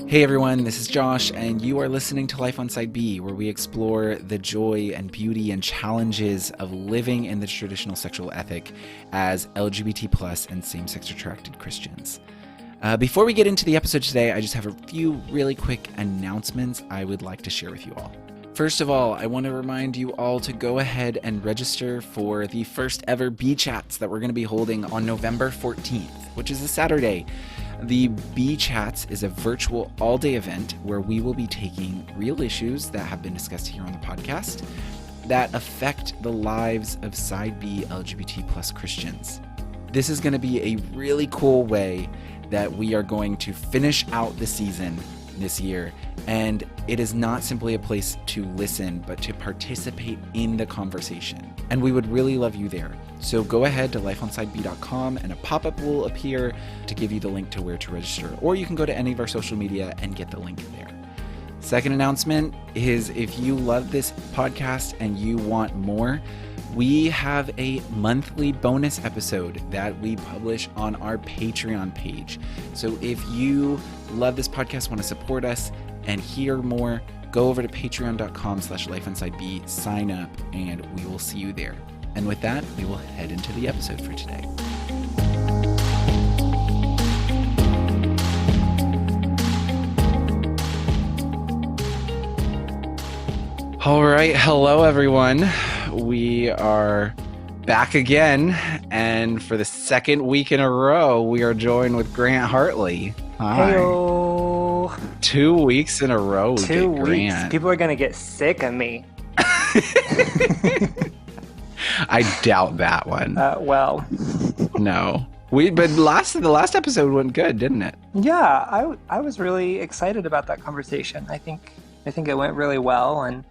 Hey everyone, this is Josh, and you are listening to Life on Side B, where we explore the joy and beauty and challenges of living in the traditional sexual ethic as LGBT plus and same-sex attracted Christians. Before we get into the episode today, I just have a few really quick announcements I would like to share with you all. First of all, I want to remind you all to go ahead and register for the first ever B Chats that we're going to be holding on November 14th, which is a Saturday. The B Chats is a virtual all-day event where we will be taking real issues that have been discussed here on the podcast that affect the lives of Side B LGBT plus Christians. This is going to be a really cool way that we are going to finish out the season this year, and it is not simply a place to listen, but to participate in the conversation. And we would really love you there. So go ahead to lifeonsideb.com and a pop-up will appear to give you the link to where to register, or you can go to any of our social media and get the link there. Second announcement is if you love this podcast and you want more, we have a monthly bonus episode that we publish on our Patreon page. So if you love this podcast, want to support us and hear more, go over to patreon.com/lifeonsideb, sign up, and we will see you there. And with that, we will head into the episode for today. All right, hello everyone. We are back again, and for the second week in a row, we are joined with Grant Hartley. Hi. Heyo. 2 weeks in a row we 2 get weeks. Grant. People are gonna get sick of me. I doubt that one. Well, No. But the last episode went good, didn't it? yeah, I was really excited about that conversation. I think it went really well, and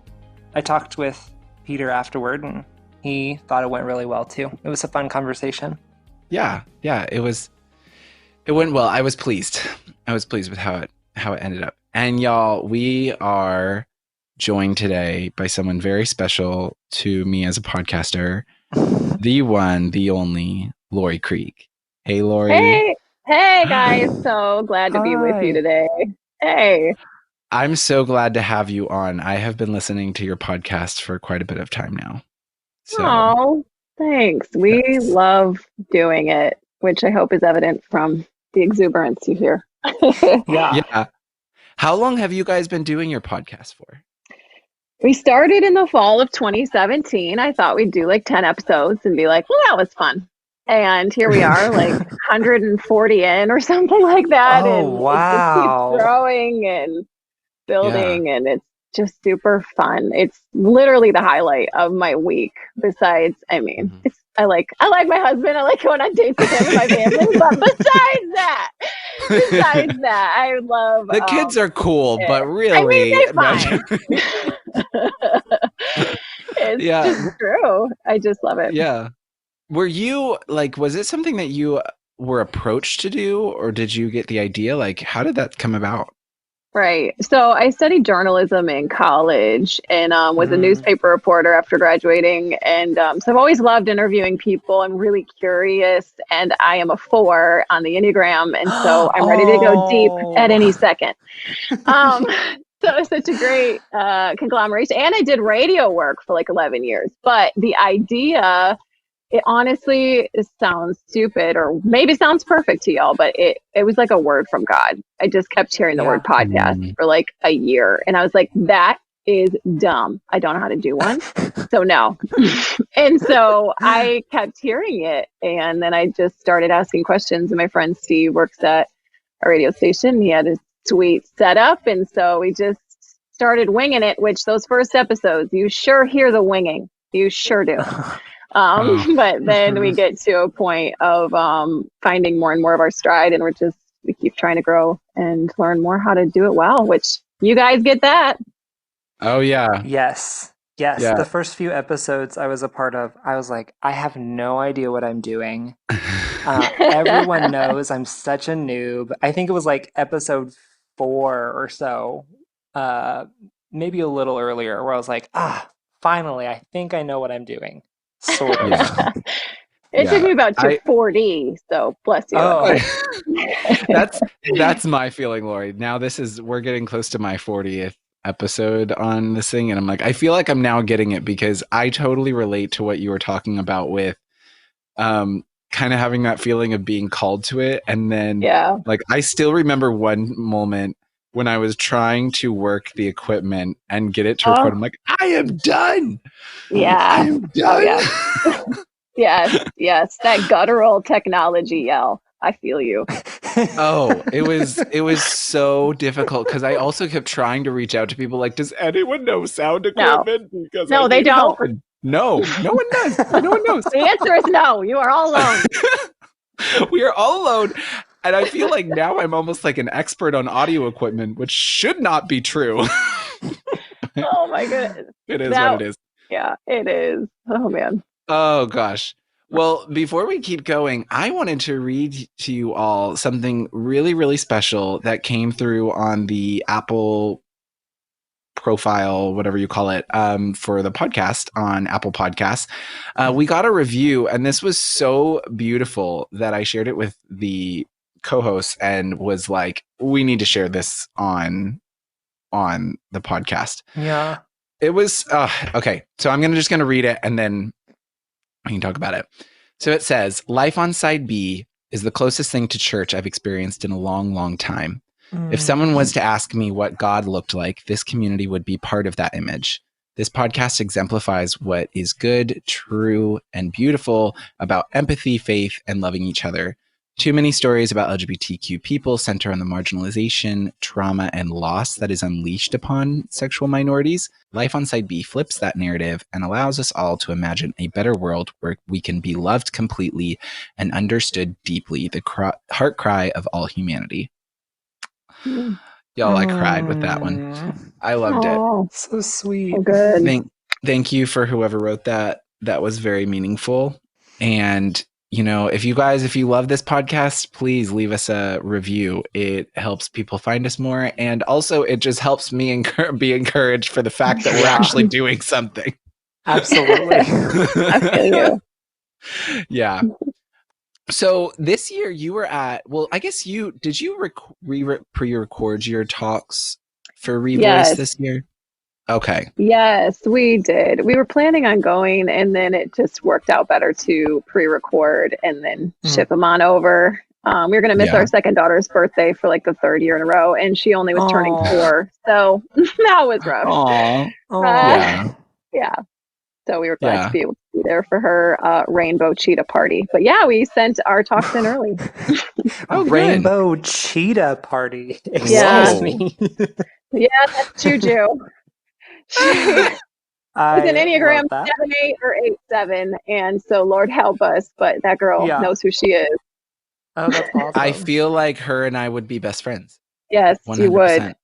I talked with Peter afterward, and he thought it went really well too. It was a fun conversation. Yeah, it went well. I was pleased with how it ended up. And y'all, we are joined today by someone very special to me as a podcaster, the one, the only Laurie Krieg. Hey, Laurie. Hey guys, so glad to be with you Hi. today. Hey. I'm so glad to have you on. I have been listening to your podcast for quite a bit of time now. So, Oh, thanks. We yes. love doing it, which I hope is evident from the exuberance you hear. Yeah. How long have you guys been doing your podcast for? We started in the fall of 2017. I thought we'd do like 10 episodes and be like, well, that was fun. And here we are, like 140 in or something like that. Oh, and wow. It just keeps growing and building, and it's just super fun. It's literally the highlight of my week. Besides, I mean, I like my husband. I like going on dates with him and my family. But besides that, I love The kids are cool, but really, I mean, they're fine. It's just true. I just love it. Yeah. Were you was it something that you were approached to do, or did you get the idea? Like, how did that come about? Right. So I studied journalism in college and was a newspaper reporter after graduating. And so I've always loved interviewing people. I'm really curious, and I am a 4 on the Enneagram. And so I'm ready to go deep at any second. So it's such a great conglomeration. And I did radio work for like 11 years. But the idea, it honestly sounds stupid, or maybe sounds perfect to y'all, but it was like a word from God. I just kept hearing the word podcast for like a year. And I was like, that is dumb. I don't know how to do one. So no. And so I kept hearing it. And then I just started asking questions. And my friend Steve works at a radio station. He had a sweet setup. And so we just started winging it, which those first episodes, you sure hear the winging. You sure do. But then we get to a point of finding more and more of our stride, and we keep trying to grow and learn more how to do it well, which you guys get that. Oh, yeah. Yes. Yeah. The first few episodes I was a part of, I was like, I have no idea what I'm doing. Everyone knows I'm such a noob. I think it was like episode 4 or so, maybe a little earlier, where I was like, finally, I think I know what I'm doing. Sort of. It took me about to I 40, so bless you. Oh. that's my feeling, Laurie. Now we're getting close to my 40th episode on this thing, and I'm like, I feel like I'm now getting it because I totally relate to what you were talking about with kind of having that feeling of being called to it. And then Yeah. like I still remember one moment when I was trying to work the equipment and get it to record. I'm like, I am done. Yeah. I am done. Oh, yeah. Yes. That guttural technology yell. I feel you. Oh, it was so difficult because I also kept trying to reach out to people like, does anyone know sound equipment? Because No, I they need help. don't. And no one does. No one knows. The answer is no. You are all alone. We are all alone. And I feel like now I'm almost like an expert on audio equipment, which should not be true. Oh my goodness. It is what it is. Yeah, it is. Oh man. Oh gosh. Well, before we keep going, I wanted to read to you all something really, really special that came through on the Apple profile, whatever you call it, for the podcast on Apple Podcasts. We got a review, and this was so beautiful that I shared it with the co-host and was like, we need to share this on the podcast. Yeah. It was okay. So I'm just gonna read it and then we can talk about it. So it says, life on side B is the closest thing to church I've experienced in a long, long time. If someone was to ask me what God looked like, this community would be part of that image. This podcast exemplifies what is good, true, and beautiful about empathy, faith, and loving each other. Too many stories about LGBTQ people center on the marginalization, trauma, and loss that is unleashed upon sexual minorities. Life on Side B flips that narrative and allows us all to imagine a better world where we can be loved completely and understood deeply, the heart cry of all humanity. Y'all, I cried with that one. I loved it. So sweet. So good. Thank you for whoever wrote that. That was very meaningful. And if you love this podcast, please leave us a review. It helps people find us more. And also it just helps me be encouraged for the fact that we're actually doing something. Absolutely. I feel you. Yeah. So this year you were I guess did you pre-record your talks for Revoice this year? Okay. Yes, we did. We were planning on going, and then it just worked out better to pre-record and then ship them on over. We were going to miss our second daughter's birthday for like the third year in a row, and she only was turning 4. So that was rough. Yeah. So we were glad to be able to be there for her rainbow cheetah party. But yeah, we sent our talks in early. Rainbow cheetah party. Yeah. Excuse me. Yeah, that's Juju. She was an Enneagram 7-8 or 8-7, and so Lord help us, but that girl knows who she is. Oh, that's awesome. I feel like her and I would be best friends. Yes, 100%. You would.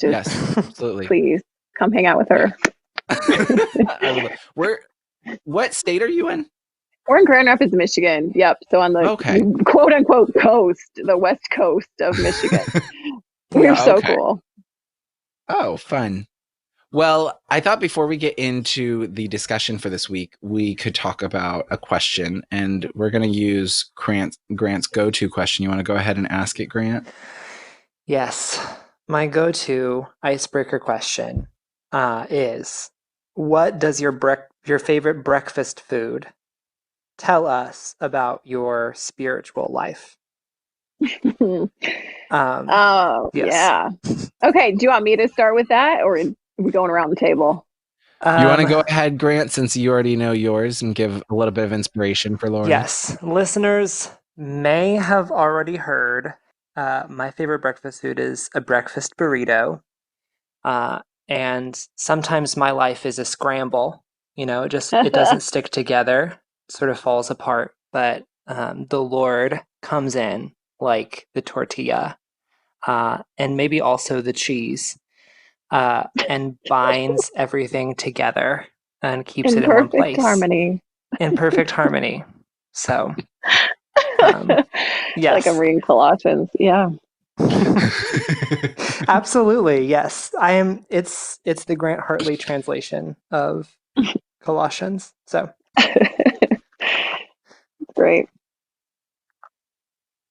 Yes, absolutely. Please come hang out with her. What state are you in? We're in Grand Rapids, Michigan. Yep. So on the quote unquote coast, the west coast of Michigan. We're so cool. Oh, fun. Well, I thought before we get into the discussion for this week, we could talk about a question, and we're going to use Grant's go-to question. You want to go ahead and ask it, Grant? Yes. My go-to icebreaker question is, what does your favorite breakfast food tell us about your spiritual life? Yeah. Okay, do you want me to start with that, or are we going around the table? You want to go ahead, Grant, since you already know yours, and give a little bit of inspiration for Laurie? Yes. Listeners may have already heard my favorite breakfast food is a breakfast burrito. And sometimes my life is a scramble. It doesn't stick together, sort of falls apart. But the Lord comes in like the tortilla, and maybe also the cheese, and binds everything together and keeps it in one place. In perfect harmony. So, yes. Like I'm reading Colossians. Yeah. Absolutely, yes. It's the Grant Hartley translation of Colossians. So Great.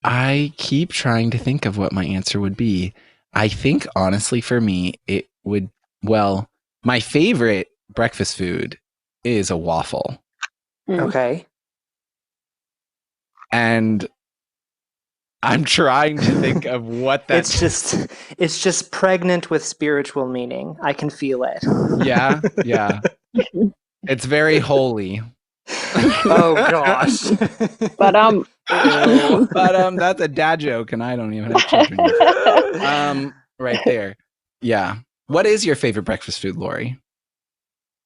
I keep trying to think of what my answer would be. I think, honestly, for me, it would, well, my favorite breakfast food is a waffle. Okay. And I'm trying to think of what that It's just pregnant with spiritual meaning. I can feel it. Yeah. It's very holy. Oh gosh. But Ew. But that's a dad joke, and I don't even have children yet. Right there. Yeah. What is your favorite breakfast food, Laurie?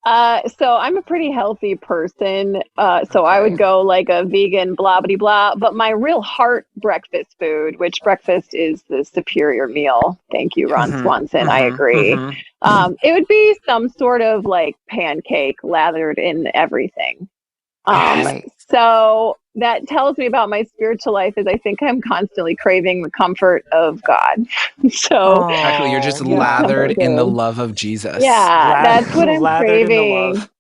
So I'm a pretty healthy person. So I Okay. would go like a vegan blah blah blah. But my real heart breakfast food, which breakfast is the superior meal. Thank you, Ron Swanson. I agree. It would be some sort of like pancake lathered in everything. Yes. So that tells me about my spiritual life is I think I'm constantly craving the comfort of God. So Exactly. You're just Oh, yeah. lathered in the good. love of Jesus. Yeah, that's what I'm Lathered in the craving. love.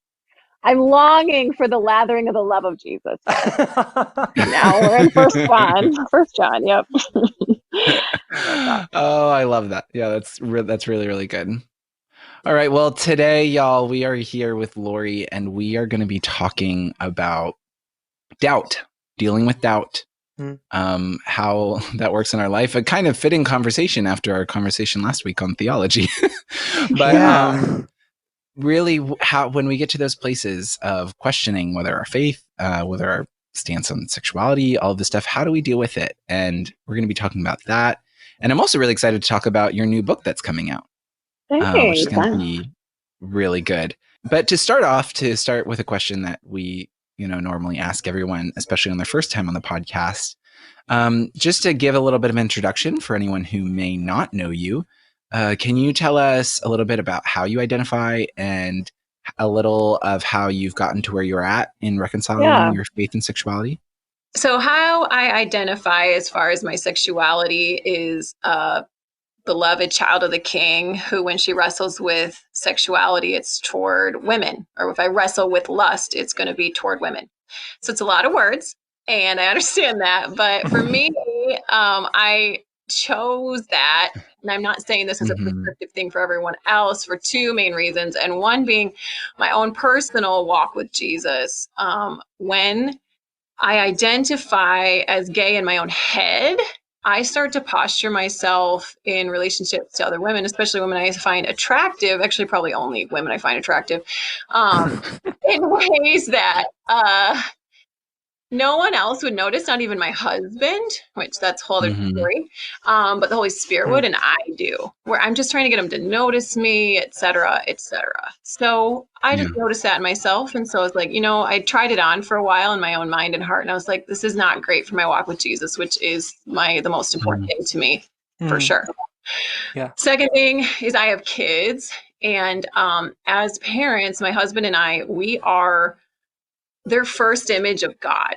I'm longing for the lathering of the love of Jesus. Now we're in First John. First John. Yep. Oh, I love that. Yeah, that's really, really good. All right. Well, today, y'all, we are here with Laurie, and we are going to be talking about doubt, dealing with doubt, how that works in our life. A kind of fitting conversation after our conversation last week on theology. But Yeah. really, how when we get to those places of questioning whether our faith, whether our stance on sexuality, all of this stuff, how do we deal with it? And we're going to be talking about that. And I'm also really excited to talk about your new book that's coming out, which is Thanks. going to be really good. But to start with a question that we, normally ask everyone, especially on their first time on the podcast, just to give a little bit of introduction for anyone who may not know you, can you tell us a little bit about how you identify and a little of how you've gotten to where you're at in reconciling your faith and sexuality? So how I identify as far as my sexuality is beloved child of the king who, when she wrestles with sexuality, it's toward women. Or if I wrestle with lust, it's going to be toward women. So it's a lot of words, and I understand that. But for me, I chose that. And I'm not saying this is a prescriptive thing for everyone else for two main reasons. And one being my own personal walk with Jesus. When I identify as gay in my own head, I start to posture myself in relationships to other women, especially women I find attractive, actually probably only women I find attractive, in ways that no one else would notice, not even my husband, which that's a whole other story. But the Holy Spirit would, and I do, where I'm just trying to get him to notice me, et cetera, et cetera. So I just noticed that in myself. And so I was like, I tried it on for a while in my own mind and heart. And I was like, this is not great for my walk with Jesus, which is the most important thing to me, for sure. Yeah. Second thing is I have kids. And as parents, my husband and I, we are their first image of God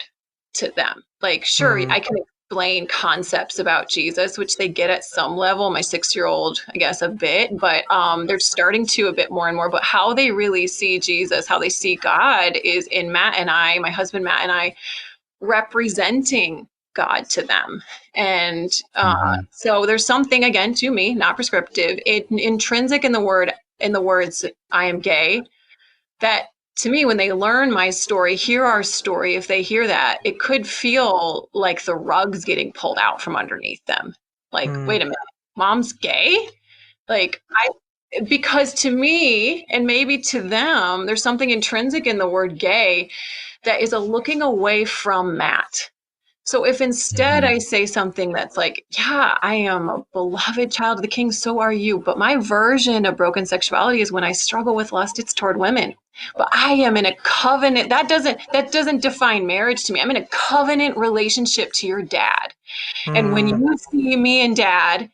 to them. Like, sure, I can explain concepts about Jesus, which they get at some level. My 6-year-old, I guess, a bit, but they're starting to a bit more and more. But how they really see Jesus, how they see God is in Matt and I, my husband Matt and I, representing God to them. And so there's something, again, to me, not prescriptive, intrinsic in the words, I am gay, that to me, when they learn my story, hear our story, if they hear that, it could feel like the rug's getting pulled out from underneath them. Like, wait a minute, mom's gay? Because to me, and maybe to them, there's something intrinsic in the word gay that is a looking away from Matt. So if instead I say something that's like, yeah, I am a beloved child of the king, so are you. But my version of broken sexuality is when I struggle with lust, it's toward women. But I am in a covenant. That doesn't define marriage to me. I'm in a covenant relationship to your dad. And when you see me and dad,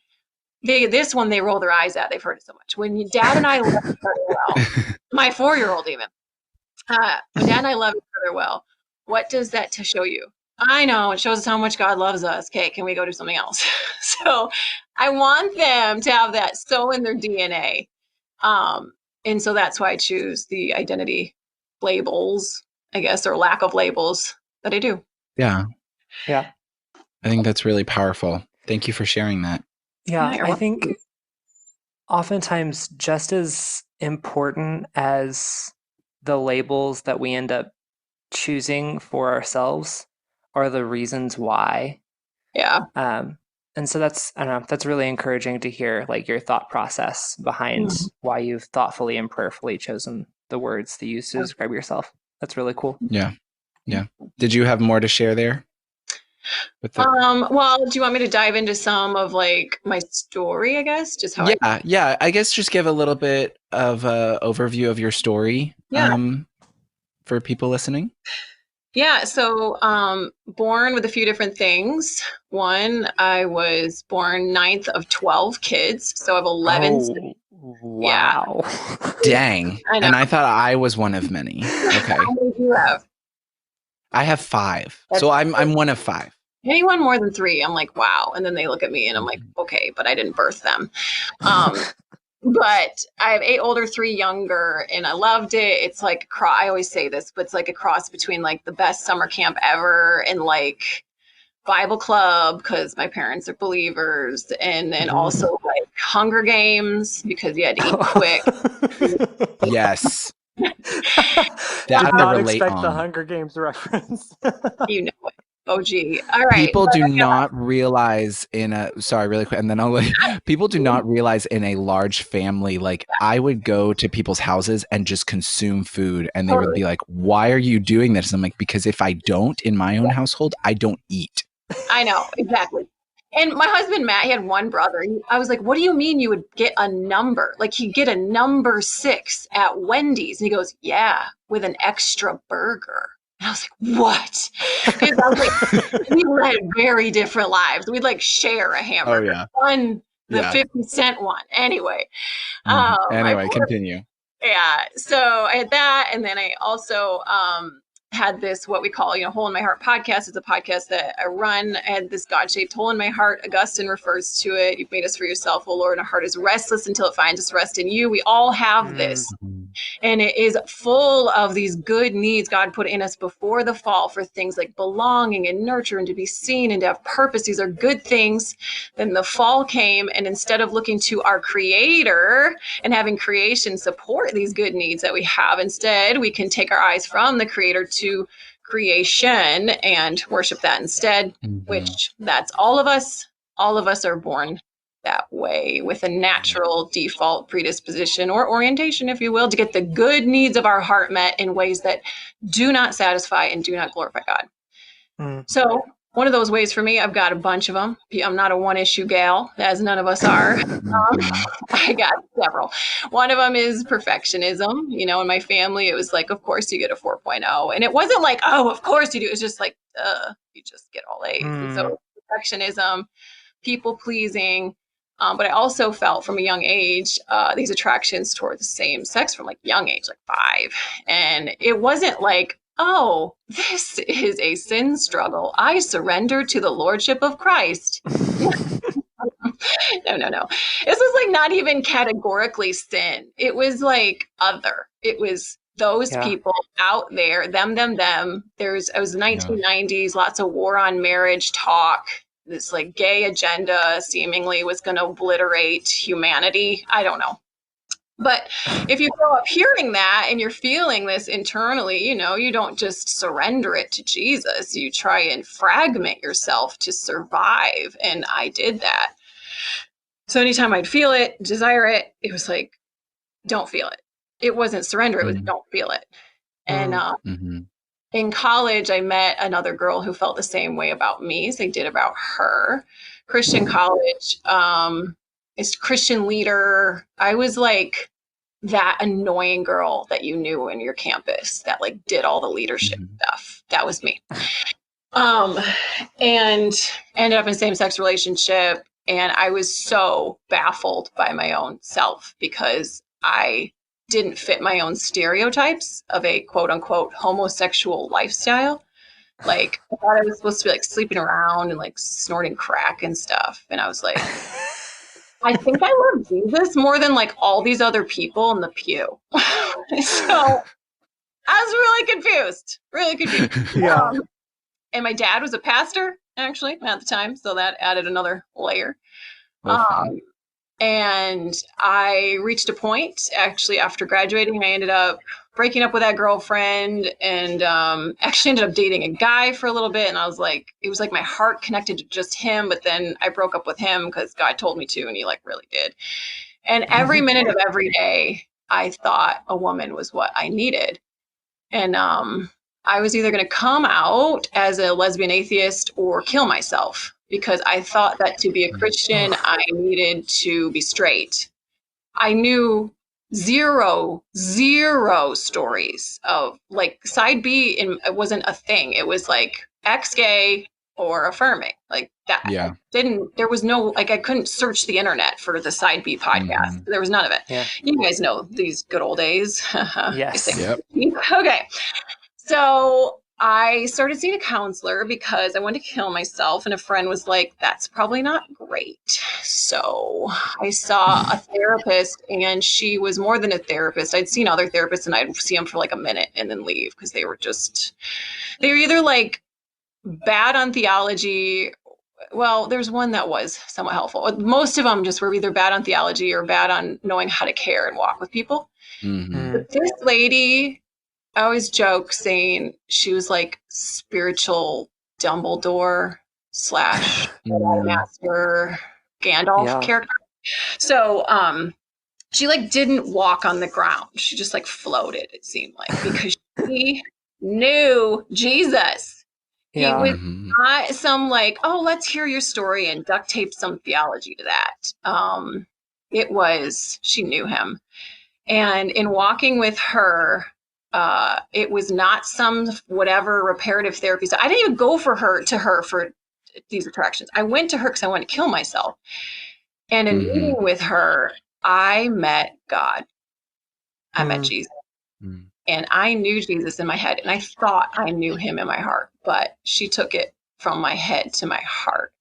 this one they roll their eyes at. They've heard it so much. When dad and I love each other well, my 4-year-old even, when dad and I love each other well, what does that to show you? I know it shows us how much God loves us. Okay, can we go do something else? So I want them to have that so in their DNA. And so that's why I choose the identity labels, I guess, or lack of labels that I do. Yeah. Yeah. I think that's really powerful. Thank you for sharing that. Yeah, you're I welcome. think oftentimes just as important as the labels that we end up choosing for ourselves are the reasons why. Yeah. And so that's, I don't know, that's really encouraging to hear, like, your thought process behind Mhm. why you've thoughtfully and prayerfully chosen the words to use to describe yourself. That's really cool. Yeah. Yeah. Did you have more to share there? With the Well, do you want me to dive into some of like my story, I guess? Just how yeah. I guess just give a little bit of a overview of your story. Yeah. For people listening. Yeah, so born with a few different things. One, I was born ninth of 12 kids, so I have 11. Oh, Yeah, wow. Dang. I know. And I thought I was one of many. Okay. How many do you have? I have 5. That's So I'm one of 5. anyone more than 3, I'm like, wow. And then they look at me and I'm like, okay, but I didn't birth them. Um, but I have 8 older, 3 younger, and I loved it. It's like I always say this, but it's like a cross between like the best summer camp ever and like Bible club because my parents are believers, and then also like Hunger Games because you had to eat quick. Yes. Did That I not relate expect the on. Hunger Games reference. You know it. Oh, gee. All right. People do not realize sorry, really quick, and then I'll like, people do not realize in a large family, like I would go to people's houses and just consume food and they would be like, why are you doing this? And I'm like, because if I don't in my own household, I don't eat. I know, exactly. And my husband, Matt, he had one brother. I was like, what do you mean you would get a number? Like he'd get a number 6 at Wendy's. And he goes, yeah, with an extra burger. And I was like, what? Because I was like, we led very different lives. We'd like share a hamburger. Oh, yeah. One, the Yeah. 50-cent one. Anyway. Anyway, continue. Yeah. So I had that. And then I also had this, what we call, Hole in My Heart podcast. It's a podcast that I run. I had this God-shaped hole in my heart. Augustine refers to it. You've made us for yourself, O Lord, and our heart is restless until it finds its rest in you. We all have this. And it is full of these good needs God put in us before the fall for things like belonging and nurture and to be seen and to have purpose. These are good things. Then the fall came, and instead of looking to our creator and having creation support these good needs that we have, instead we can take our eyes from the creator to creation and worship that instead, which that's all of us. All of us are born that way with a natural default predisposition or orientation, if you will, to get the good needs of our heart met in ways that do not satisfy and do not glorify God. So one of those ways for me, I've got a bunch of them. I'm not a one-issue gal, as none of us are. I got several. One of them is perfectionism. In my family, it was like, of course you get a 4.0. And it wasn't like, oh, of course you do. It was just like, you just get all A's. And so perfectionism, people pleasing. But I also felt from a young age these attractions toward the same sex from like young age, like 5. And it wasn't like, oh, this is a sin struggle. I surrender to the lordship of Christ. No. This was like not even categorically sin. It was like other. It was those people out there, them. It was the 1990s, lots of war on marriage talk. This like gay agenda seemingly was going to obliterate humanity. I don't know. But if you grow up hearing that and you're feeling this internally, you don't just surrender it to Jesus. You try and fragment yourself to survive. And I did that. So anytime I'd feel it, desire it, it was like, don't feel it. It wasn't surrender. It was don't feel it. And in college, I met another girl who felt the same way about me as I did about her. Christian college, is Christian leader. I was like that annoying girl that you knew in your campus that like did all the leadership stuff. That was me. And ended up in a same-sex relationship. And I was so baffled by my own self because I didn't fit my own stereotypes of a quote unquote homosexual lifestyle. Like I thought I was supposed to be like sleeping around and like snorting crack and stuff. And I was like, I think I love Jesus more than like all these other people in the pew. So I was really confused. And my dad was a pastor, actually, at the time. So that added another layer. Oh, fun. And I reached a point, actually, after graduating, I ended up breaking up with that girlfriend and actually ended up dating a guy for a little bit. And I was like, it was like my heart connected to just him. But then I broke up with him because God told me to, and he like really did. And every minute of every day, I thought a woman was what I needed. And I was either going to come out as a lesbian atheist or kill myself because I thought that to be a Christian, I needed to be straight. I knew zero stories of like side B, and it wasn't a thing. It was like ex gay or affirming, like that. Yeah. There was no, like, I couldn't search the internet for the side B podcast. There was none of it. Yeah. You guys know these good old days. Yes. Yep. Okay. So I started seeing a counselor because I wanted to kill myself, and a friend was like, that's probably not great. So I saw a therapist, and she was more than a therapist. I'd seen other therapists, and I'd see them for like a minute and then leave because they were either like bad on theology. Well, there's one that was somewhat helpful. Most of them just were either bad on theology or bad on knowing how to care and walk with people. But this lady, I always joke saying she was like spiritual Dumbledore / Master Gandalf character. So she like didn't walk on the ground. She just like floated, it seemed like, because she knew Jesus. He was not some like, oh, let's hear your story and duct tape some theology to that. It was, she knew him. And in walking with her, it was not some whatever reparative therapy. So I didn't even go to her for these attractions. I went to her because I wanted to kill myself. And in meeting with her, I met God. I met Jesus. And I knew Jesus in my head, and I thought I knew him in my heart, but she took it from my head to my heart.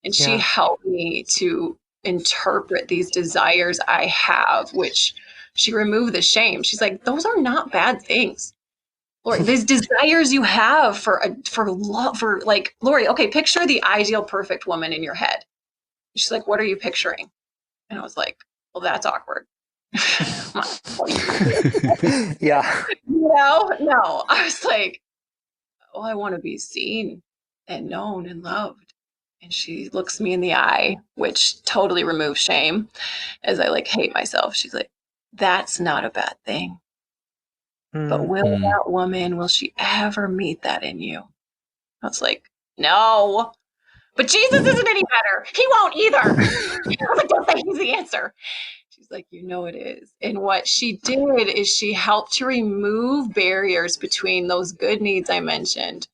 And she helped me to interpret these desires I have, which she removed the shame. She's like, those are not bad things. Laurie, these desires you have for love, for like, Laurie, okay, picture the ideal perfect woman in your head. She's like, what are you picturing? And I was like, well, that's awkward. Yeah. No. I was like, oh, I want to be seen and known and loved. And she looks me in the eye, which totally removes shame as I like hate myself. She's like, that's not a bad thing. But will she ever meet that in you? I was like, no. But Jesus isn't any better. He won't either. I was like, don't say he's the answer. She's like, you know it is. And what she did is she helped to remove barriers between those good needs I mentioned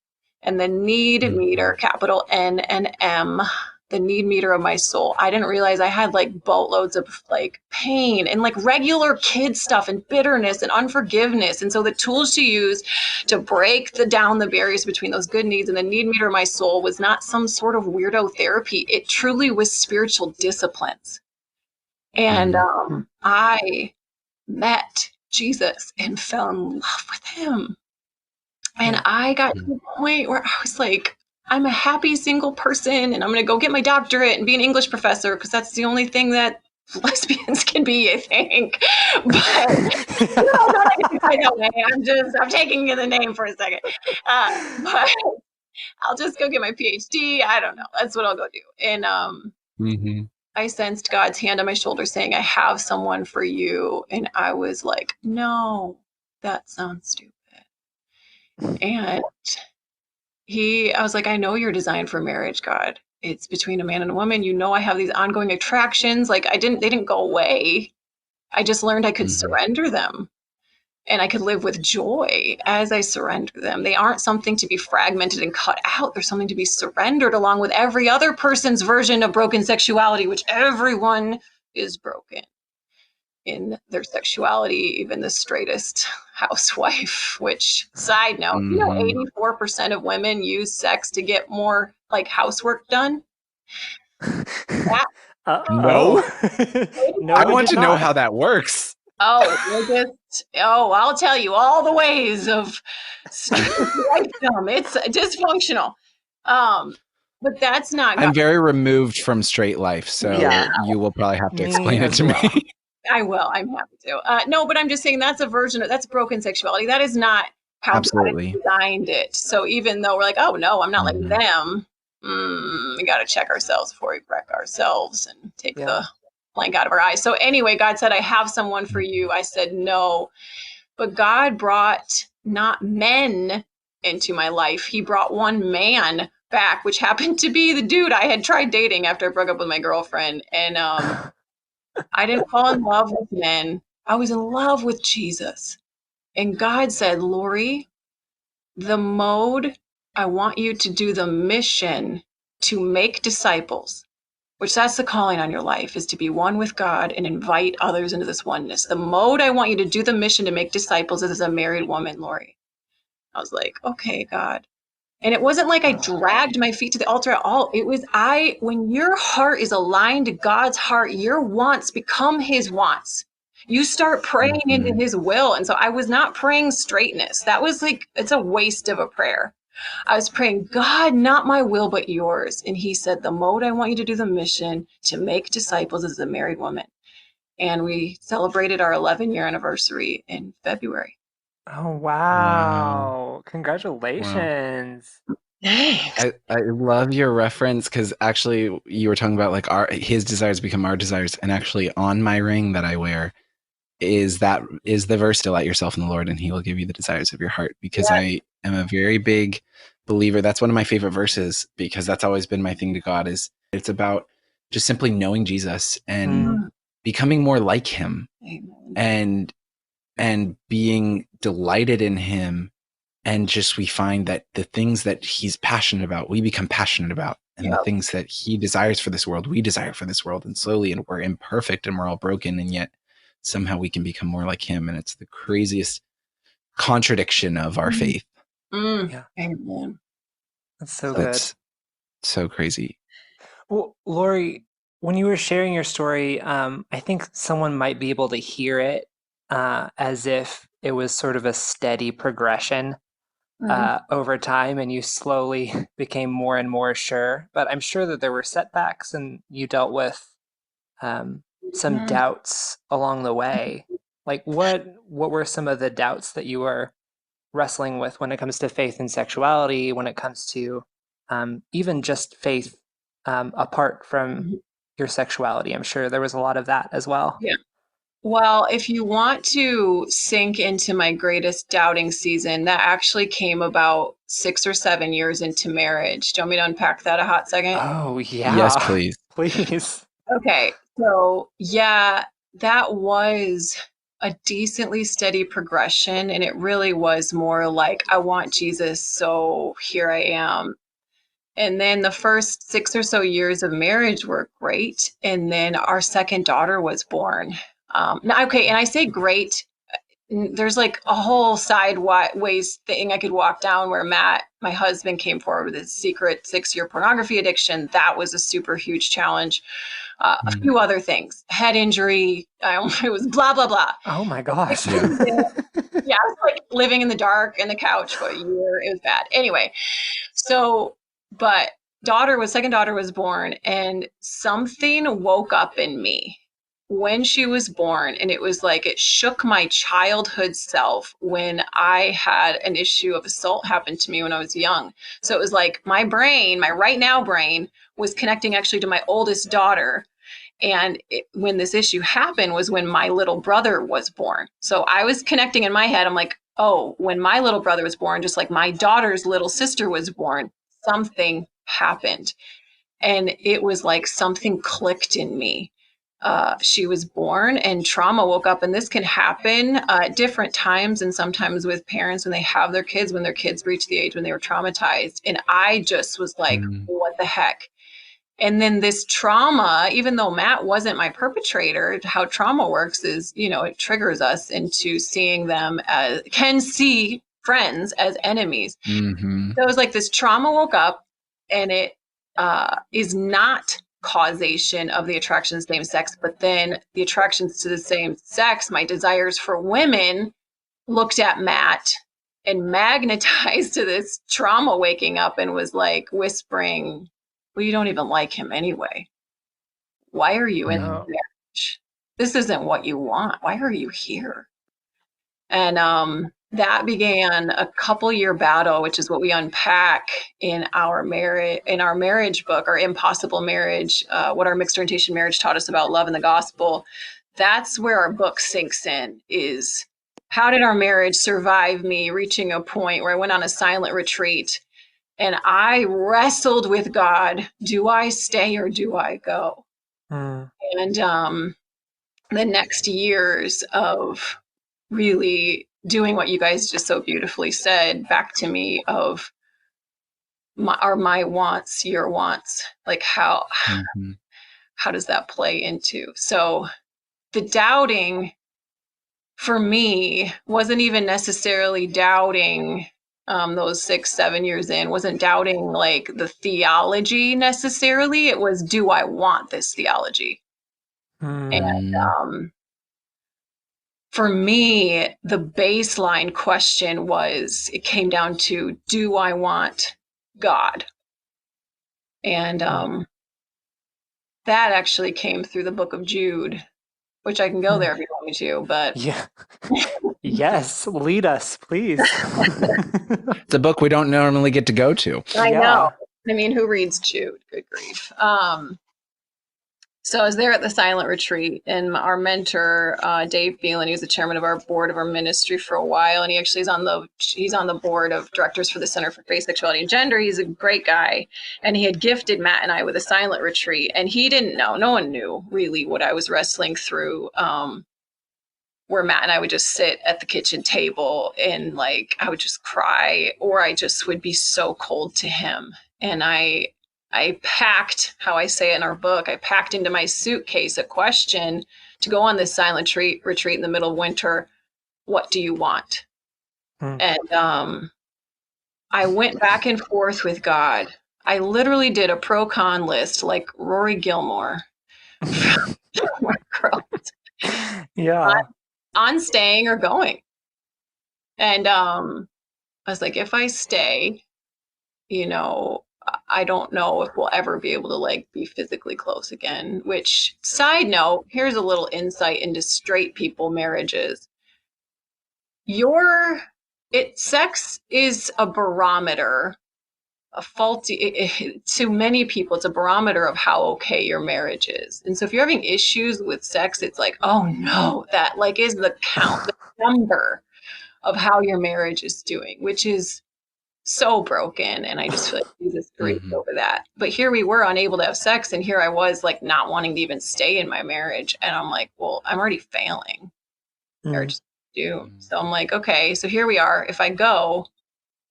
and the need meter, capital N and M, the need meter of my soul. I didn't realize I had like boatloads of like pain and like regular kid stuff and bitterness and unforgiveness. And so the tools she used to break down the barriers between those good needs and the need meter of my soul was not some sort of weirdo therapy. It truly was spiritual disciplines. And I met Jesus and fell in love with him. And I got to the point where I was like, I'm a happy single person and I'm going to go get my doctorate and be an English professor because that's the only thing that lesbians can be, I think. But no, not by that way. I'm taking the name for a second. But I'll just go get my PhD. I don't know. That's what I'll go do. And I sensed God's hand on my shoulder saying, I have someone for you. And I was like, no, that sounds stupid. And I was like, I know you're designed for marriage, God. It's between a man and a woman. You know, I have these ongoing attractions. Like they didn't go away. I just learned I could surrender them. And I could live with joy as I surrender them. They aren't something to be fragmented and cut out. They're something to be surrendered along with every other person's version of broken sexuality, which everyone is broken in their sexuality, even the straightest housewife, which, side note, 84% of women use sex to get more like housework done. No. No, I want to know how that works. I'll tell you all the ways of lifedom. It's dysfunctional. But that's not God. I'm very removed from straight life, so Yeah. you will probably have to Me explain it as to well. me. I will. I'm happy to. No, but I'm just saying that's a version of that's broken sexuality. That is not how God Absolutely. designed it. So even though we're like, oh no, I'm not like Mhm. them, we got to check ourselves before we wreck ourselves and take Yeah. the blank out of our eyes. So anyway, God said, I have someone for you. I said no, but God brought not men into my life. He brought one man back, which happened to be the dude I had tried dating after I broke up with my girlfriend. And I didn't fall in love with men. I was in love with Jesus. And God said, Laurie, the mode I want you to do the mission to make disciples, which that's the calling on your life, is to be one with God and invite others into this oneness. The mode I want you to do the mission to make disciples is as a married woman, Laurie. I was like, okay, God. And it wasn't like I dragged my feet to the altar at all. It was when your heart is aligned to God's heart, your wants become his wants. You start praying into Mhm. his will. And so I was not praying straightness. That was like, it's a waste of a prayer. I was praying, God, not my will, but yours. And he said, the mode I want you to do the mission to make disciples as a married woman. And we celebrated our 11-year anniversary in February. Oh, Wow. wow. Wow. Congratulations. Thanks. I love your reference because actually you were talking about like his desires become our desires, and actually on my ring that I wear is the verse, delight yourself in the Lord and he will give you the desires of your heart, because Yeah. I am a very big believer. That's one of my favorite verses because that's always been my thing to God. Is it's about just simply knowing Jesus and Mm. becoming more like him, Amen. and being delighted in him. And just we find that the things that he's passionate about, we become passionate about. And the Yep. things that he desires for this world, we desire for this world. And slowly, and we're imperfect and we're all broken. And yet somehow we can become more like him. And it's the craziest contradiction of our faith. Yeah, Amen. that's so good. That's so crazy. Well, Lori, when you were sharing your story, I think someone might be able to hear it as if it was sort of a steady progression over time, and you slowly became more and more sure. But I'm sure that there were setbacks, and you dealt with some doubts along the way. Like, what were some of the doubts that you were wrestling with when it comes to faith and sexuality, when it comes to even just faith apart from your sexuality? I'm sure there was a lot of that as well. Yeah. Well, if you want to sink into my greatest doubting season, that actually came about 6 or 7 years into marriage. Do you want me to unpack that a hot second? Oh, Yes, yeah. please. Please. Okay. So, yeah, that was a decently steady progression. And it really was more like, I want Jesus, so here I am. And then the first 6 or so years of marriage were great. And then our second daughter was born. Now, okay, and I say great. There's like a whole sideways thing I could walk down where Matt, my husband, came forward with his secret 6-year pornography addiction. That was a super huge challenge. A few other things, head injury. It was blah, blah, blah. Oh my gosh. Yeah. Yeah, I was like living in the dark in the couch for a year. It was bad. Anyway, so, but second daughter was born, and something woke up in me when she was born. And it was like it shook my childhood self when I had an issue of assault happen to me when I was young. So it was like my brain, my right now brain, was connecting actually to my oldest daughter. And when this issue happened was when my little brother was born. So I was connecting in my head. I'm like, oh, when my little brother was born, just like my daughter's little sister was born, something happened. And it was like something clicked in me. She was born and trauma woke up. And this can happen at different times, and sometimes with parents when they have their kids, when their kids reach the age when they were traumatized. And I just was like, what the heck? And then this trauma, even though Matt wasn't my perpetrator, how trauma works is, it triggers us into seeing them can see friends as enemies. Mm-hmm. So it was like this trauma woke up, and it is not causation of the attraction to the same sex, but then the attractions to the same sex, my desires for women, looked at Matt and magnetized to this trauma waking up and was like whispering, well, you don't even like him anyway. Why are you in marriage? This isn't what you want. Why are you here? And that began a couple-year battle, which is what we unpack in our marriage book, our Impossible Marriage, what our mixed orientation marriage taught us about love and the gospel. That's where our book sinks in, is how did our marriage survive me reaching a point where I went on a silent retreat and I wrestled with God. Do I stay or do I go? And the next years of really doing what you guys just so beautifully said back to me of my wants, your wants, like how does that play into? So the doubting for me wasn't even necessarily doubting those 6-7 years in, wasn't doubting like the theology necessarily. It was, do I want this theology? And for me, the baseline question was, it came down to, do I want God? And that actually came through the book of Jude, which I can go there if you want me to, but yeah. Yes, lead us, please. It's a book we don't normally get to go to. I know. I mean, who reads Jude? Good grief. So I was there at the silent retreat, and our mentor, Dave Phelan, he was the chairman of our board of our ministry for a while, and he actually is on the board of directors for the Center for Faith, Sexuality, and Gender. He's a great guy, and he had gifted Matt and I with a silent retreat, and he didn't know, no one knew really what I was wrestling through, where Matt and I would just sit at the kitchen table and like I would just cry, or I just would be so cold to him. And I packed, how I say it in our book, I packed into my suitcase a question to go on this silent retreat in the middle of winter. What do you want? And I went back and forth with God. I literally did a pro-con list like Rory Gilmore. Yeah. On staying or going. And I was like, if I stay, I don't know if we'll ever be able to like be physically close again, which, side note, here's a little insight into straight people marriages. Sex is a barometer, to many people, it's a barometer of how okay your marriage is. And so if you're having issues with sex, it's like, oh no, that like is the count, the number of how your marriage is doing, which is so broken. And I just feel like Jesus grieved over that. But here we were unable to have sex, and here I was like not wanting to even stay in my marriage. And I'm like, well, I'm already failing. Marriage is doomed. So I'm like, okay, so here we are. If I go,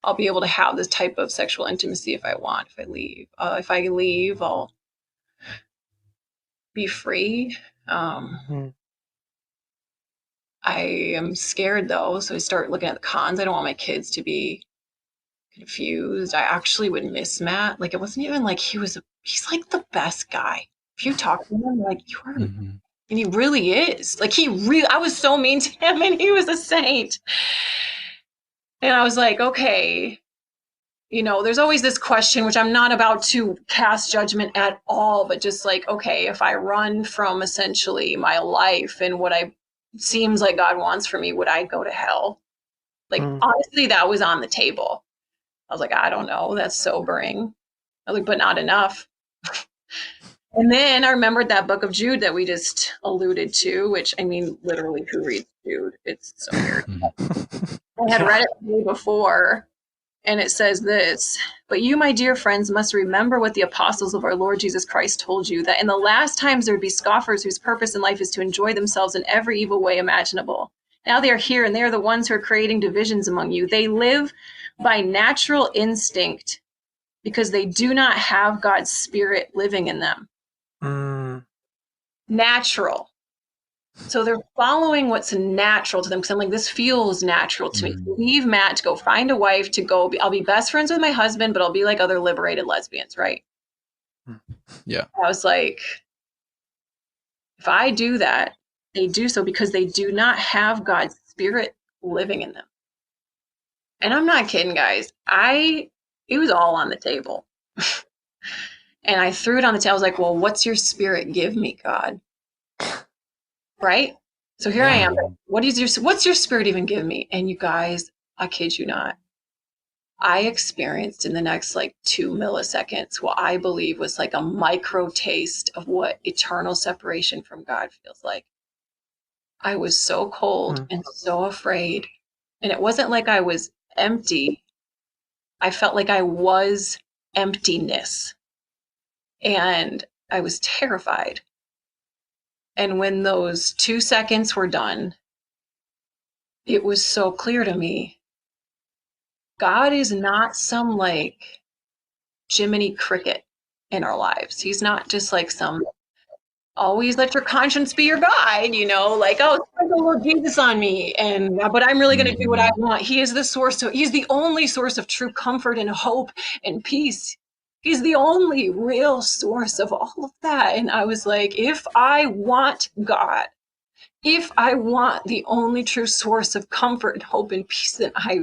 I'll be able to have this type of sexual intimacy if I want. If I leave, I'll be free. I am scared though, so I start looking at the cons. I don't want my kids to be confused. I actually would miss Matt. Like, it wasn't even like he's like the best guy. If you talk to him, like, you are, and he really is. Like, I was so mean to him, and he was a saint. And I was like, okay, there's always this question, which I'm not about to cast judgment at all, but just like, okay, if I run from essentially my life and what seems like God wants for me, would I go to hell? Like, honestly, that was on the table. I was like, I don't know. That's sobering. I was like, but not enough. And then I remembered that book of Jude that we just alluded to, which, I mean, literally, who reads Jude? It's so weird. I had read it the day before, and it says this: but you, my dear friends, must remember what the apostles of our Lord Jesus Christ told you, that in the last times there would be scoffers whose purpose in life is to enjoy themselves in every evil way imaginable. Now they are here, and they are the ones who are creating divisions among you. They live by natural instinct because they do not have God's Spirit living in them. Natural. So they're following what's natural to them, because I'm like, this feels natural to me. Leave Matt to go find a wife, I'll be best friends with my husband, but I'll be like other liberated lesbians, right? Yeah. I was like, if I do that, they do so because they do not have God's spirit living in them. And I'm not kidding, guys. It was all on the table. And I threw it on the table. I was like, well, what's your spirit give me, God? Right? So here I am. What's your spirit even give me? And you guys, I kid you not, I experienced in the next like 2 milliseconds what I believe was like a micro taste of what eternal separation from God feels like. I was so cold and so afraid. And it wasn't like I was empty. I felt like I was emptiness. And I was terrified. And when those 2 seconds were done, it was so clear to me, God is not some like Jiminy Cricket in our lives. He's not just like some always let your conscience be your guide, like, oh, sprinkle Lord Jesus on me. But I'm really going to do what I want. He is the source. He's the only source of true comfort and hope and peace. He's the only real source of all of that. And I was like, if I want God, if I want the only true source of comfort and hope and peace, then I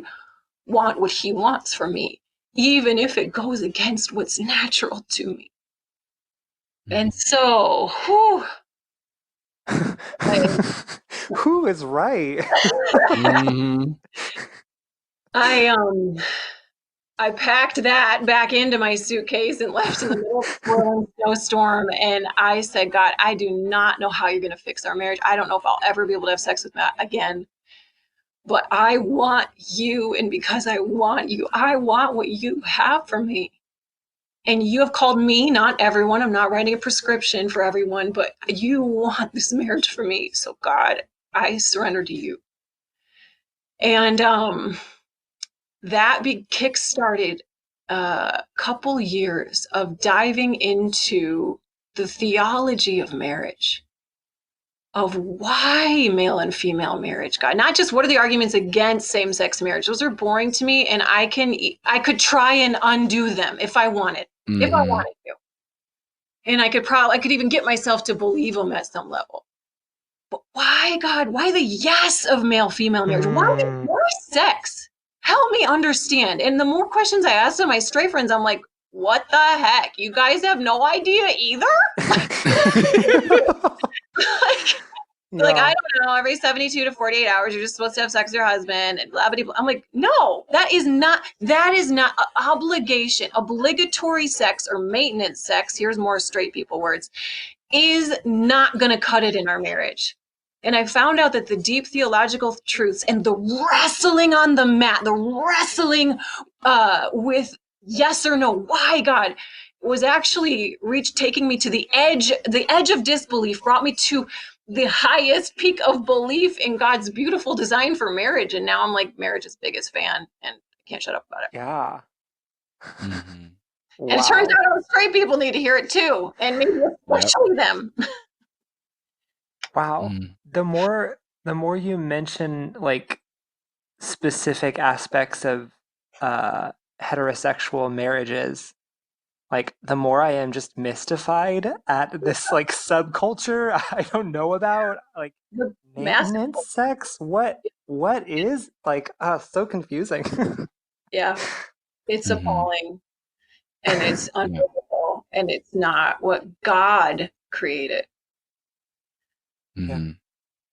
want what he wants for me, even if it goes against what's natural to me. And so, who is right? I packed that back into my suitcase and left in the middle of a swirling snowstorm. And I said, God, I do not know how you're going to fix our marriage. I don't know if I'll ever be able to have sex with Matt again. But I want you. And because I want you, I want what you have for me. And you have called me, not everyone. I'm not writing a prescription for everyone, but you want this marriage for me. So God, I surrender to you. And that kick-started a couple years of diving into the theology of marriage, of why male and female marriage, God, not just what are the arguments against same-sex marriage. Those are boring to me, and I could try and undo them if I wanted, if I wanted to. And I could even get myself to believe them at some level. But why, God? Why the yes of male-female marriage? Why sex? Help me understand. And the more questions I ask them, my straight friends, I'm like, what the heck? You guys have no idea either? Like, I don't know, every 72 to 48 hours, you're just supposed to have sex with your husband and blah, blah, blah. I'm like, no, that is not obligatory sex or maintenance sex. Here's more straight people words, is not going to cut it in our marriage. And I found out that the deep theological truths and the wrestling on the mat, the wrestling with yes or no, why, God, was actually taking me to the edge of disbelief, brought me to the highest peak of belief in God's beautiful design for marriage. And now I'm like marriage's biggest fan and I can't shut up about it. Yeah. And it turns out straight people need to hear it too. And maybe especially them. Wow. The more you mention like specific aspects of heterosexual marriages, like the more I am just mystified at this like subculture I don't know about, like maintenance sex. What is like so confusing. Yeah. It's appalling. And it's unbelievable. And it's not what God created.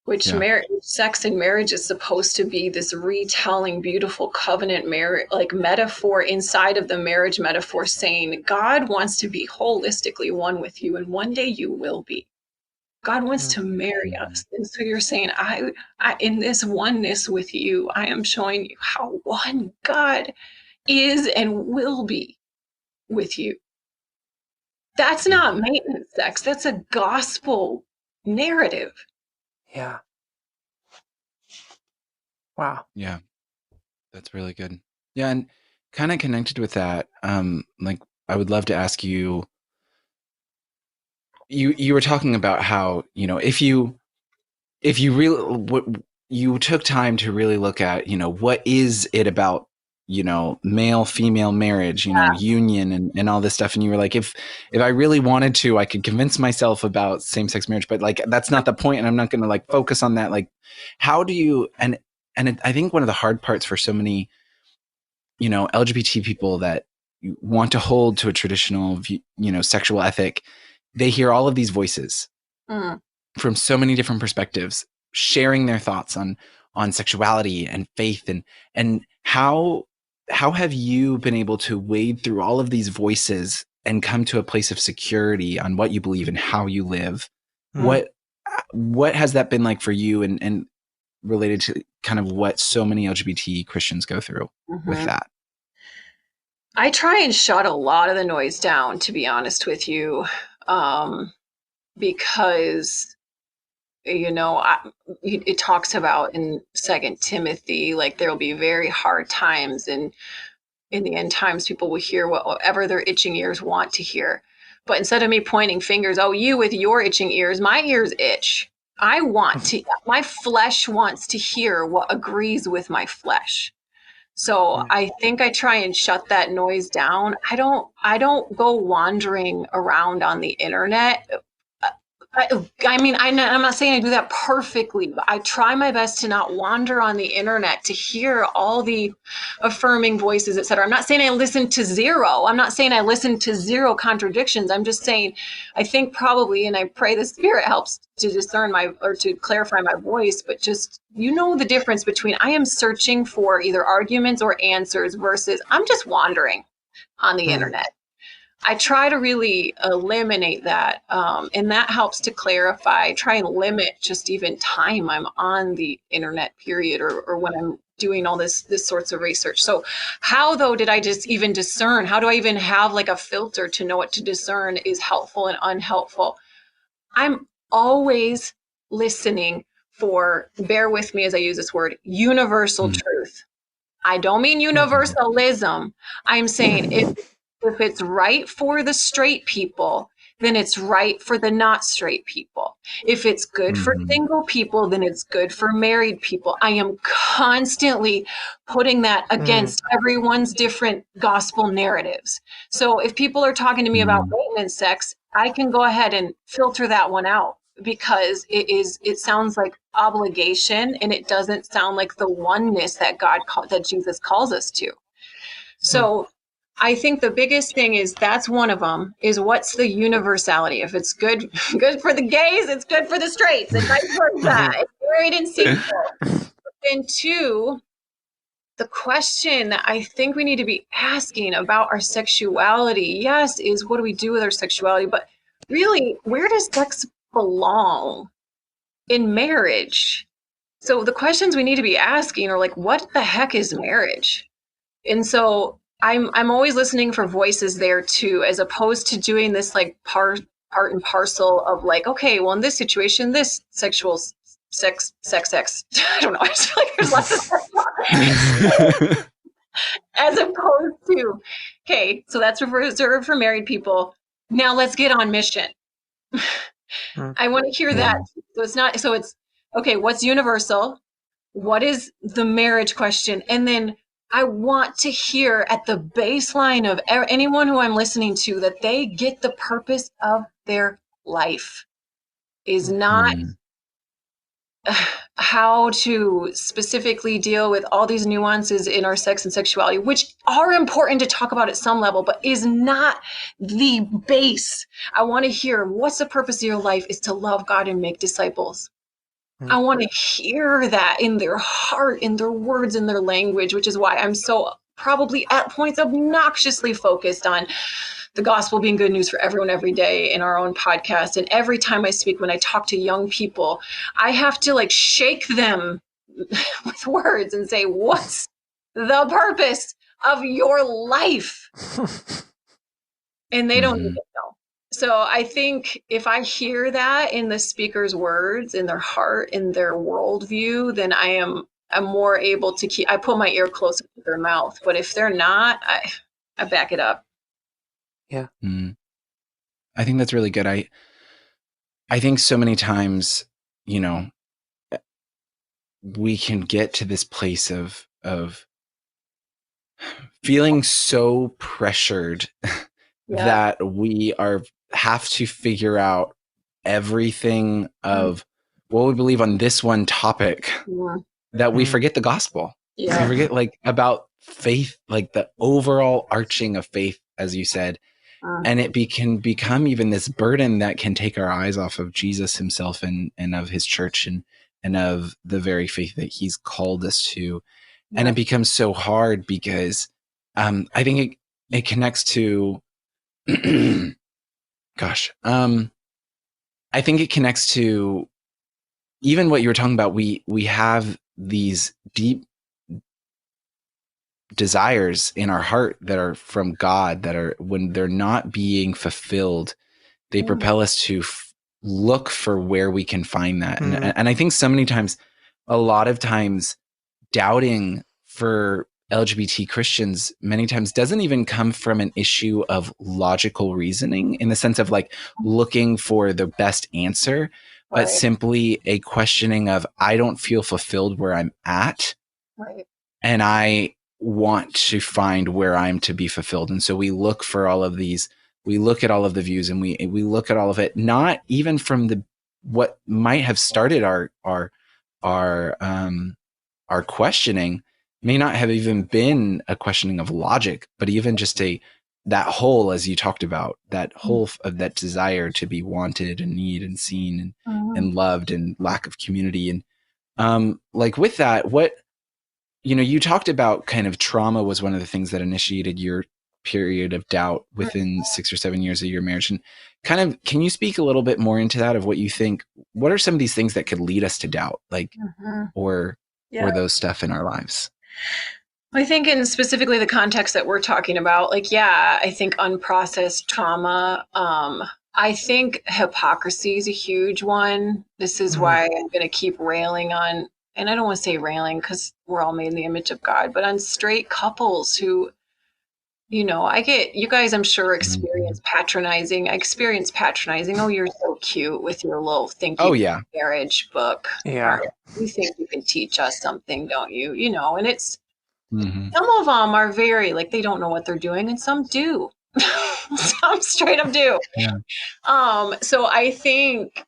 Which sex and marriage is supposed to be this retelling, beautiful covenant marriage, like metaphor inside of the marriage metaphor, saying God wants to be holistically one with you, and one day you will be. God wants to marry us, and so you're saying, I in this oneness with you, I am showing you how one God is and will be with you. That's not maintenance sex. That's a gospel narrative. Yeah. Wow. Yeah. That's really good. Yeah. And kind of connected with that, like I would love to ask you, you were talking about how, if you really, you took time to really look at, what is it about, male female marriage, union and all this stuff, and you were like, if I really wanted to, I could convince myself about same-sex marriage, but like that's not the point, and I'm not going to like focus on that. Like, how do you I think one of the hard parts for so many LGBT people that want to hold to a traditional sexual ethic, they hear all of these voices from so many different perspectives sharing their thoughts on sexuality and faith, and how have you been able to wade through all of these voices and come to a place of security on what you believe and how you live? What has that been like for you, and related to kind of what so many LGBT Christians go through with that? I try and shut a lot of the noise down, to be honest with you, because it talks about in 2 Timothy, like there'll be very hard times, and in the end times, people will hear whatever their itching ears want to hear. But instead of me pointing fingers, oh, you with your itching ears, my ears itch. My flesh wants to hear what agrees with my flesh. So I think I try and shut that noise down. I don't go wandering around on the internet. I'm not saying I do that perfectly, but I try my best to not wander on the internet, to hear all the affirming voices, etc. I'm not saying I listen to zero. I'm not saying I listen to zero contradictions. I'm just saying I think probably, and I pray the Spirit helps to discern to clarify my voice, but just, the difference between I am searching for either arguments or answers versus I'm just wandering on the internet. I try to really eliminate that, and that helps to clarify, try and limit just even time I'm on the internet, period, or when I'm doing all this sorts of research. So how, though, did I just even discern? How do I even have like a filter to know what to discern is helpful and unhelpful? I'm always listening for, bear with me as I use this word, universal truth. I don't mean universalism. I'm saying if it's right for the straight people, then it's right for the not straight people. If it's good for single people, then it's good for married people. I am constantly putting that against everyone's different gospel narratives. So if people are talking to me about maintenance sex, I can go ahead and filter that one out, because it sounds like obligation, and it doesn't sound like the oneness that that Jesus calls us to. So I think the biggest thing is, that's one of them, is what's the universality? If it's good for the gays, it's good for the straights, and vice versa. It's married and single. And two, the question that I think we need to be asking about our sexuality, yes, is what do we do with our sexuality? But really, where does sex belong in marriage? So the questions we need to be asking are like, what the heck is marriage? And so I'm always listening for voices there too, as opposed to doing this like part and parcel of like, okay, well, in this situation, this sexual sex, I don't know. I just feel like there's lots of as opposed to, okay, so that's reserved for married people. Now let's get on mission. I want to hear that. So it's okay, what's universal? What is the marriage question? And then I want to hear at the baseline of anyone who I'm listening to that they get the purpose of their life is not how to specifically deal with all these nuances in our sex and sexuality, which are important to talk about at some level, but is not the base. I want to hear what's the purpose of your life is to love God and make disciples. I want to hear that in their heart, in their words, in their language, which is why I'm so probably at points obnoxiously focused on the gospel being good news for everyone every day in our own podcast. And every time I speak, when I talk to young people, I have to like shake them with words and say, what's the purpose of your life? And they don't even know. So I think if I hear that in the speaker's words, in their heart, in their worldview, then I'm more able to I put my ear closer to their mouth. But if they're not, I back it up. Yeah. I think that's really good. I think so many times, we can get to this place of feeling so pressured Yeah. that we have to figure out everything of what we believe on this one topic, Yeah. that we Mm. forget the gospel. Yeah. We forget like about faith, like the overall arching of faith, as you said. And it can become even this burden that can take our eyes off of Jesus himself and of his church and of the very faith that he's called us to. And it becomes so hard because I think it connects to gosh, I think it connects to even what you were talking about. We have these deep desires in our heart that are from God, that are, when they're not being fulfilled, they propel us to look for where we can find that. And I think so many times, a lot of times, doubting for LGBT Christians many times doesn't even come from an issue of logical reasoning in the sense of like looking for the best answer, but simply a questioning of, I don't feel fulfilled where I'm at. Right. And I want to find where I'm to be fulfilled. And so we look for all of these, we look at all of the views, and we look at all of it, not even from the, what might have started our questioning may not have even been a questioning of logic, but even just that whole, as you talked about, that whole of that desire to be wanted and need and seen and loved, and lack of community. And like with that, what, you talked about kind of trauma was one of the things that initiated your period of doubt within 6 or 7 years of your marriage. And kind of, can you speak a little bit more into that, of what you think, what are some of these things that could lead us to doubt, like, or those stuff in our lives? I think in specifically the context that we're talking about, like, I think unprocessed trauma. I think hypocrisy is a huge one. This is why I'm going to keep railing on, and I don't want to say railing because we're all made in the image of God, but on straight couples who, I get, you guys, I'm sure, experience patronizing. I experience patronizing. Oh, you're so cute with your little marriage book. Yeah. You think you can teach us something, don't you? And it's, some of them are very, like, they don't know what they're doing, and some do. Some straight up do. Yeah. So I think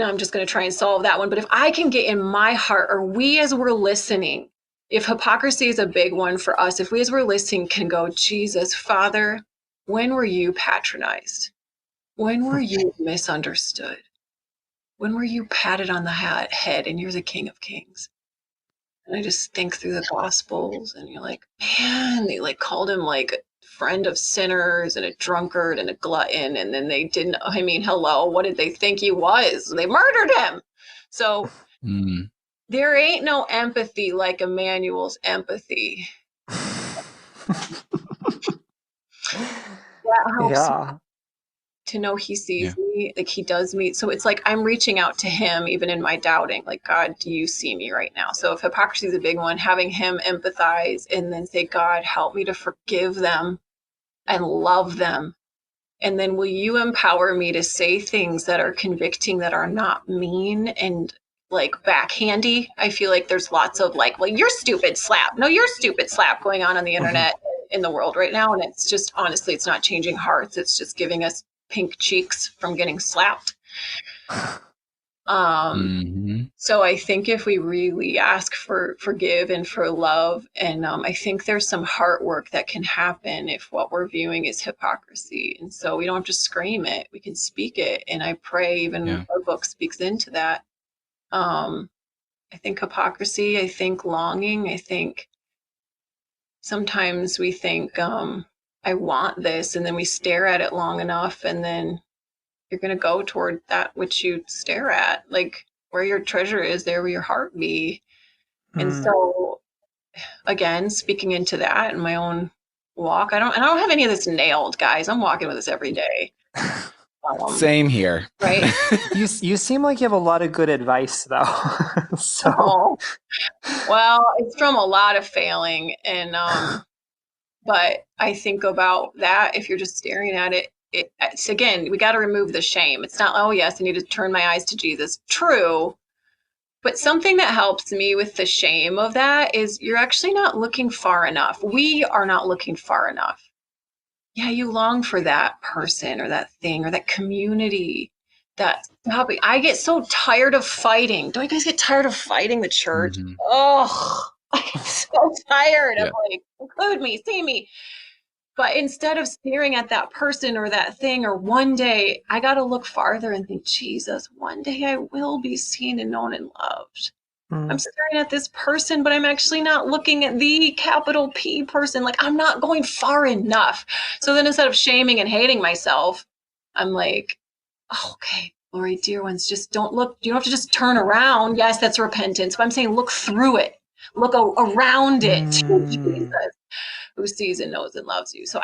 I'm just going to try and solve that one. But if I can get in my heart, or we as we're listening, if hypocrisy is a big one for us, if we as we're listening can go, Jesus, Father, when were you patronized? When were you misunderstood? When were you patted on the head and you're the King of Kings? And I just think through the Gospels, and you're like, man, they like called him like a friend of sinners and a drunkard and a glutton. And then they didn't, hello, what did they think he was? They murdered him. So there ain't no empathy like Emmanuel's empathy. That helps to know he sees me, like he does me. So it's like I'm reaching out to him even in my doubting, like, God, do you see me right now? So if hypocrisy is a big one, having him empathize and then say, God, help me to forgive them and love them. And then will you empower me to say things that are convicting, that are not mean and like backhandy? I feel like there's lots of like, well, you're stupid slap. No, you're stupid slap going on the internet in the world right now. And it's just, honestly, it's not changing hearts. It's just giving us pink cheeks from getting slapped. So I think if we really ask for forgive and for love, and I think there's some heart work that can happen if what we're viewing is hypocrisy. And so we don't have to scream it, we can speak it. And I pray even our book speaks into that. I think hypocrisy, I think longing, I think sometimes we think, I want this, and then we stare at it long enough, and then you're going to go toward that which you stare at. Like, where your treasure is, there will your heart be. And so, again, speaking into that in my own walk, I don't have any of this nailed, guys. I'm walking with this every day. Same here. Right? You seem like you have a lot of good advice, though. So, well, it's from a lot of failing, and but I think about that. If you're just staring at it, it's again, we got to remove the shame. It's not, oh yes, I need to turn my eyes to Jesus. True. But something that helps me with the shame of that is you're actually not looking far enough. We are not looking far enough. Yeah, you long for that person or that thing or that community, that topic. I get so tired of fighting. Don't you guys get tired of fighting the church? Mhm. Oh, I get so tired of Yeah. like, include me, see me. But instead of staring at that person or that thing, or one day, I got to look farther and think, Jesus, one day I will be seen and known and loved. I'm Mm. staring at this person, but I'm actually not looking at the capital P person. Like, I'm not going far enough. So then instead of shaming and hating myself, I'm like, oh, okay, Laurie, dear ones, just don't look. You don't have to just turn around. Yes, that's repentance. But I'm saying look through it, look around it to Jesus, Mm. who sees and knows and loves you. So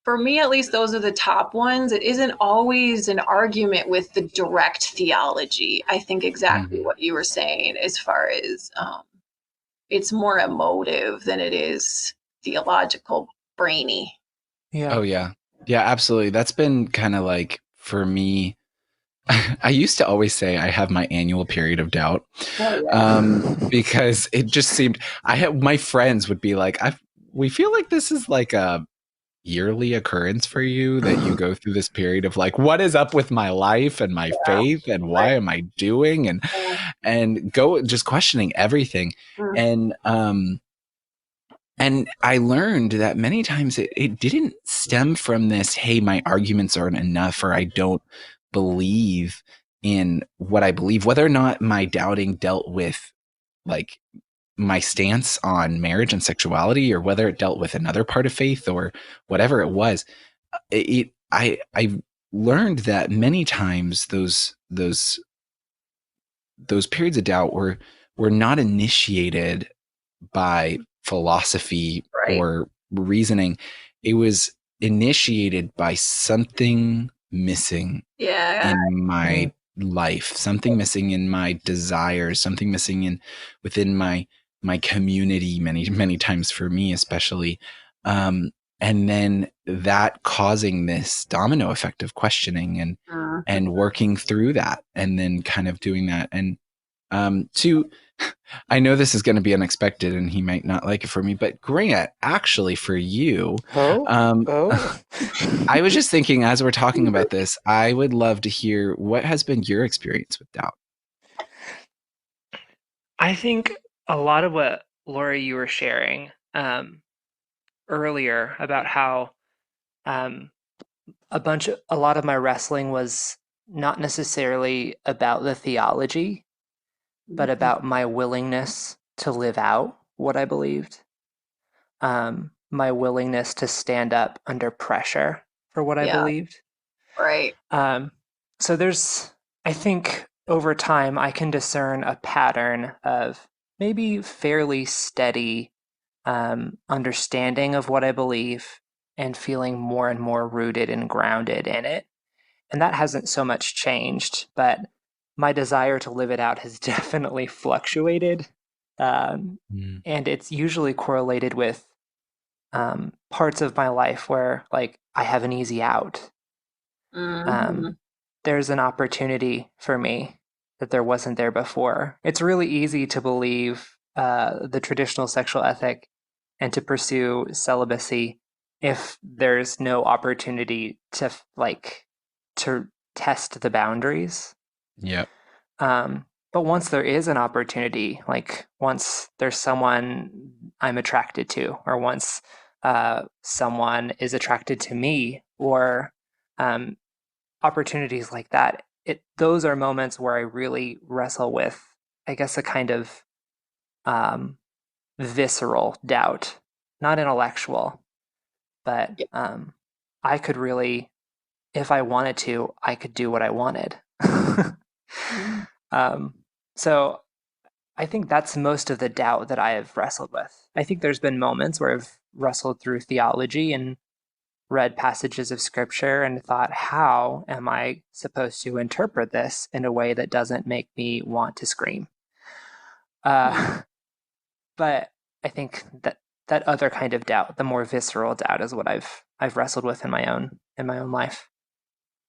for me at least, those are the top ones. It isn't always an argument with the direct theology. I think exactly Mhm. what you were saying as far as it's more emotive than it is theological, brainy. Yeah. Oh yeah. Yeah, absolutely. That's been kind of like for me. I used to always say I have my annual period of doubt, Oh, yeah. because it just seemed my friends would be like, we feel like this is like a yearly occurrence for you, that you go through this period of like, what is up with my life and my faith and why Right. am I doing, and go just questioning everything. Mm. And I learned that many times it didn't stem from this, hey, my arguments aren't enough, or I don't believe in what I believe, whether or not my doubting dealt with like my stance on marriage and sexuality, or whether it dealt with another part of faith or whatever it was. I learned that many times those periods of doubt were not initiated by philosophy Right. or reasoning. It was initiated by something missing Yeah. in my Mm. life, something missing in my desires, something missing within my community, many times for me especially. And then that causing this domino effect of questioning Mm. and working through that, and then kind of doing that. And to I know this is going to be unexpected and he might not like it for me, but Grant, actually for you, Oh. um, Oh. I was just thinking as we're talking about this, I would love to hear what has been your experience with doubt. I think a lot of what Laurie you were sharing earlier about how um, a lot of my wrestling was not necessarily about the theology, but about my willingness to live out what I believed, my willingness to stand up under pressure for what I Yeah. believed. Right. So I think over time, I can discern a pattern of maybe fairly steady understanding of what I believe and feeling more and more rooted and grounded in it. And that hasn't so much changed, but my desire to live it out has definitely fluctuated. Um, Mm. and it's usually correlated with parts of my life where, like, I have an easy out. Mm-hmm. Um, there's an opportunity for me that there wasn't there before. It's really easy to believe the traditional sexual ethic and to pursue celibacy if there's no opportunity to test the boundaries. Yep. But once there is an opportunity, like once there's someone I'm attracted to, or once someone is attracted to me, or um, opportunities like that, those are moments where I really wrestle with, I guess, a kind of um, visceral doubt, not intellectual, but Yeah. I could really, if I wanted to, I could do what I wanted. um, so I think that's most of the doubt that I have wrestled with. I think there's been moments where I've wrestled through theology and read passages of scripture and thought, how am I supposed to interpret this in a way that doesn't make me want to scream? But I think that other kind of doubt, the more visceral doubt, is what I've wrestled with in my own life.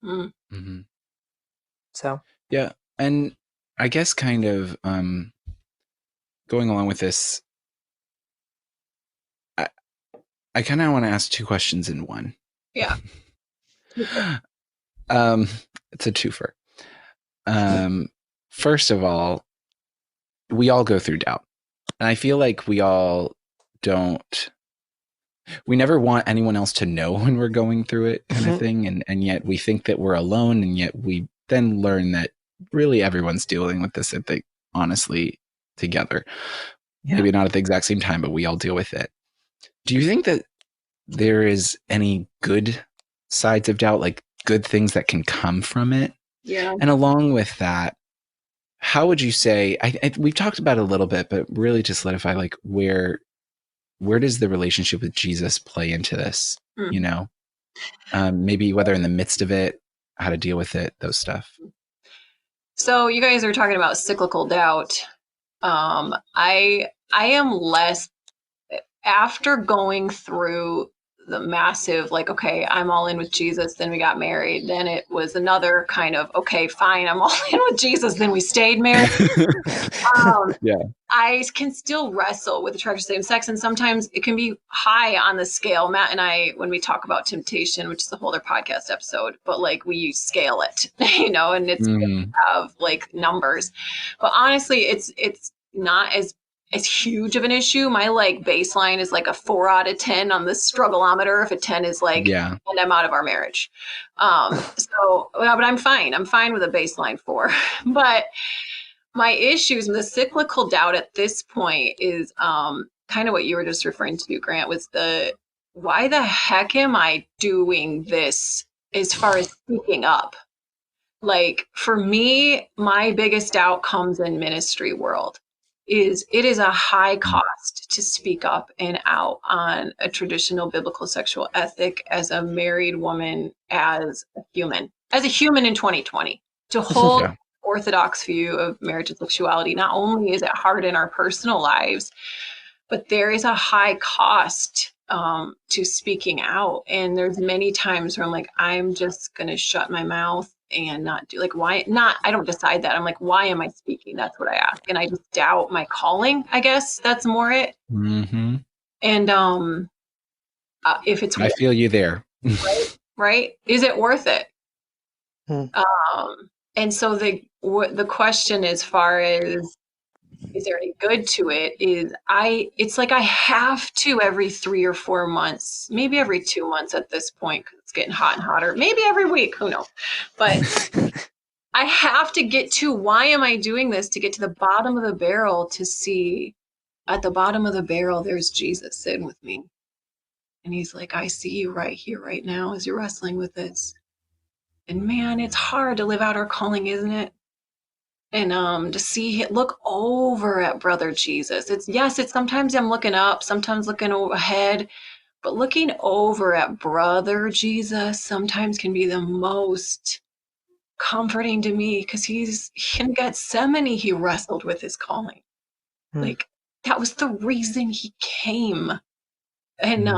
Mm. Mm-hmm. So Yeah. And I guess kind of going along with this, I kind of want to ask two questions in one. Yeah. It's a twofer. First of all, we all go through doubt. And I feel like we never want anyone else to know when we're going through it, kind of thing. And yet we think that we're alone. And yet we then learn that really everyone's dealing with this, I think, honestly, together. Yeah. Maybe not at the exact same time, but we all deal with it. Do you think that there is any good sides of doubt, like good things that can come from it? Yeah. And along with that, how would you say, we've talked about it a little bit, but really to solidify, like where does the relationship with Jesus play into this? You know, maybe whether in the midst of it, how to deal with it, those stuff. So you guys are talking about cyclical doubt. I am less, after going through the massive, like, okay, I'm all in with Jesus, then we got married. Then it was another kind of, okay, fine, I'm all in with Jesus, then we stayed married. Yeah. I can still wrestle with the attraction to same sex, and sometimes it can be high on the scale. Matt and I, when we talk about temptation, which is a whole other podcast episode, but like we scale it, you know, and it's of like numbers. But honestly, it's not as huge of an issue. My like baseline is like a 4 out of 10 on the struggleometer. If a 10 is like, and I'm out of our marriage. So, but I'm fine. I'm fine with a baseline 4, but my issues and the cyclical doubt at this point is kind of what you were just referring to, Grant, was the why the heck am I doing this as far as speaking up? Like for me, my biggest doubt comes in ministry world. It is a high cost to speak up and out on a traditional biblical sexual ethic as a married woman, as a human in 2020, to hold orthodox view of marriage and sexuality. Not only is it hard in our personal lives, but there is a high cost to speaking out. And there's many times where I'm like, I'm just going to shut my mouth and not do, like, why not? I don't decide that. I'm like, why am I speaking? That's what I ask. And I just doubt my calling, I guess that's more it. Mm-hmm. And if it's, I feel you there. right? Is it worth it? And so the question as far as, is there any good to it, it's like I have to every 3 or 4 months, maybe every 2 months at this point, because it's getting hot and hotter, maybe every week, who knows? But I have to get to, why am I doing this? To get to the bottom of the barrel, to see at the bottom of the barrel, there's Jesus sitting with me. And he's like, I see you right here, right now, as you're wrestling with this. And man, it's hard to live out our calling, isn't it? And to see, look over at brother Jesus. It's sometimes I'm looking up, sometimes looking ahead, but looking over at brother Jesus sometimes can be the most comforting to me, because in Gethsemane, he wrestled with his calling. Like that was the reason he came. And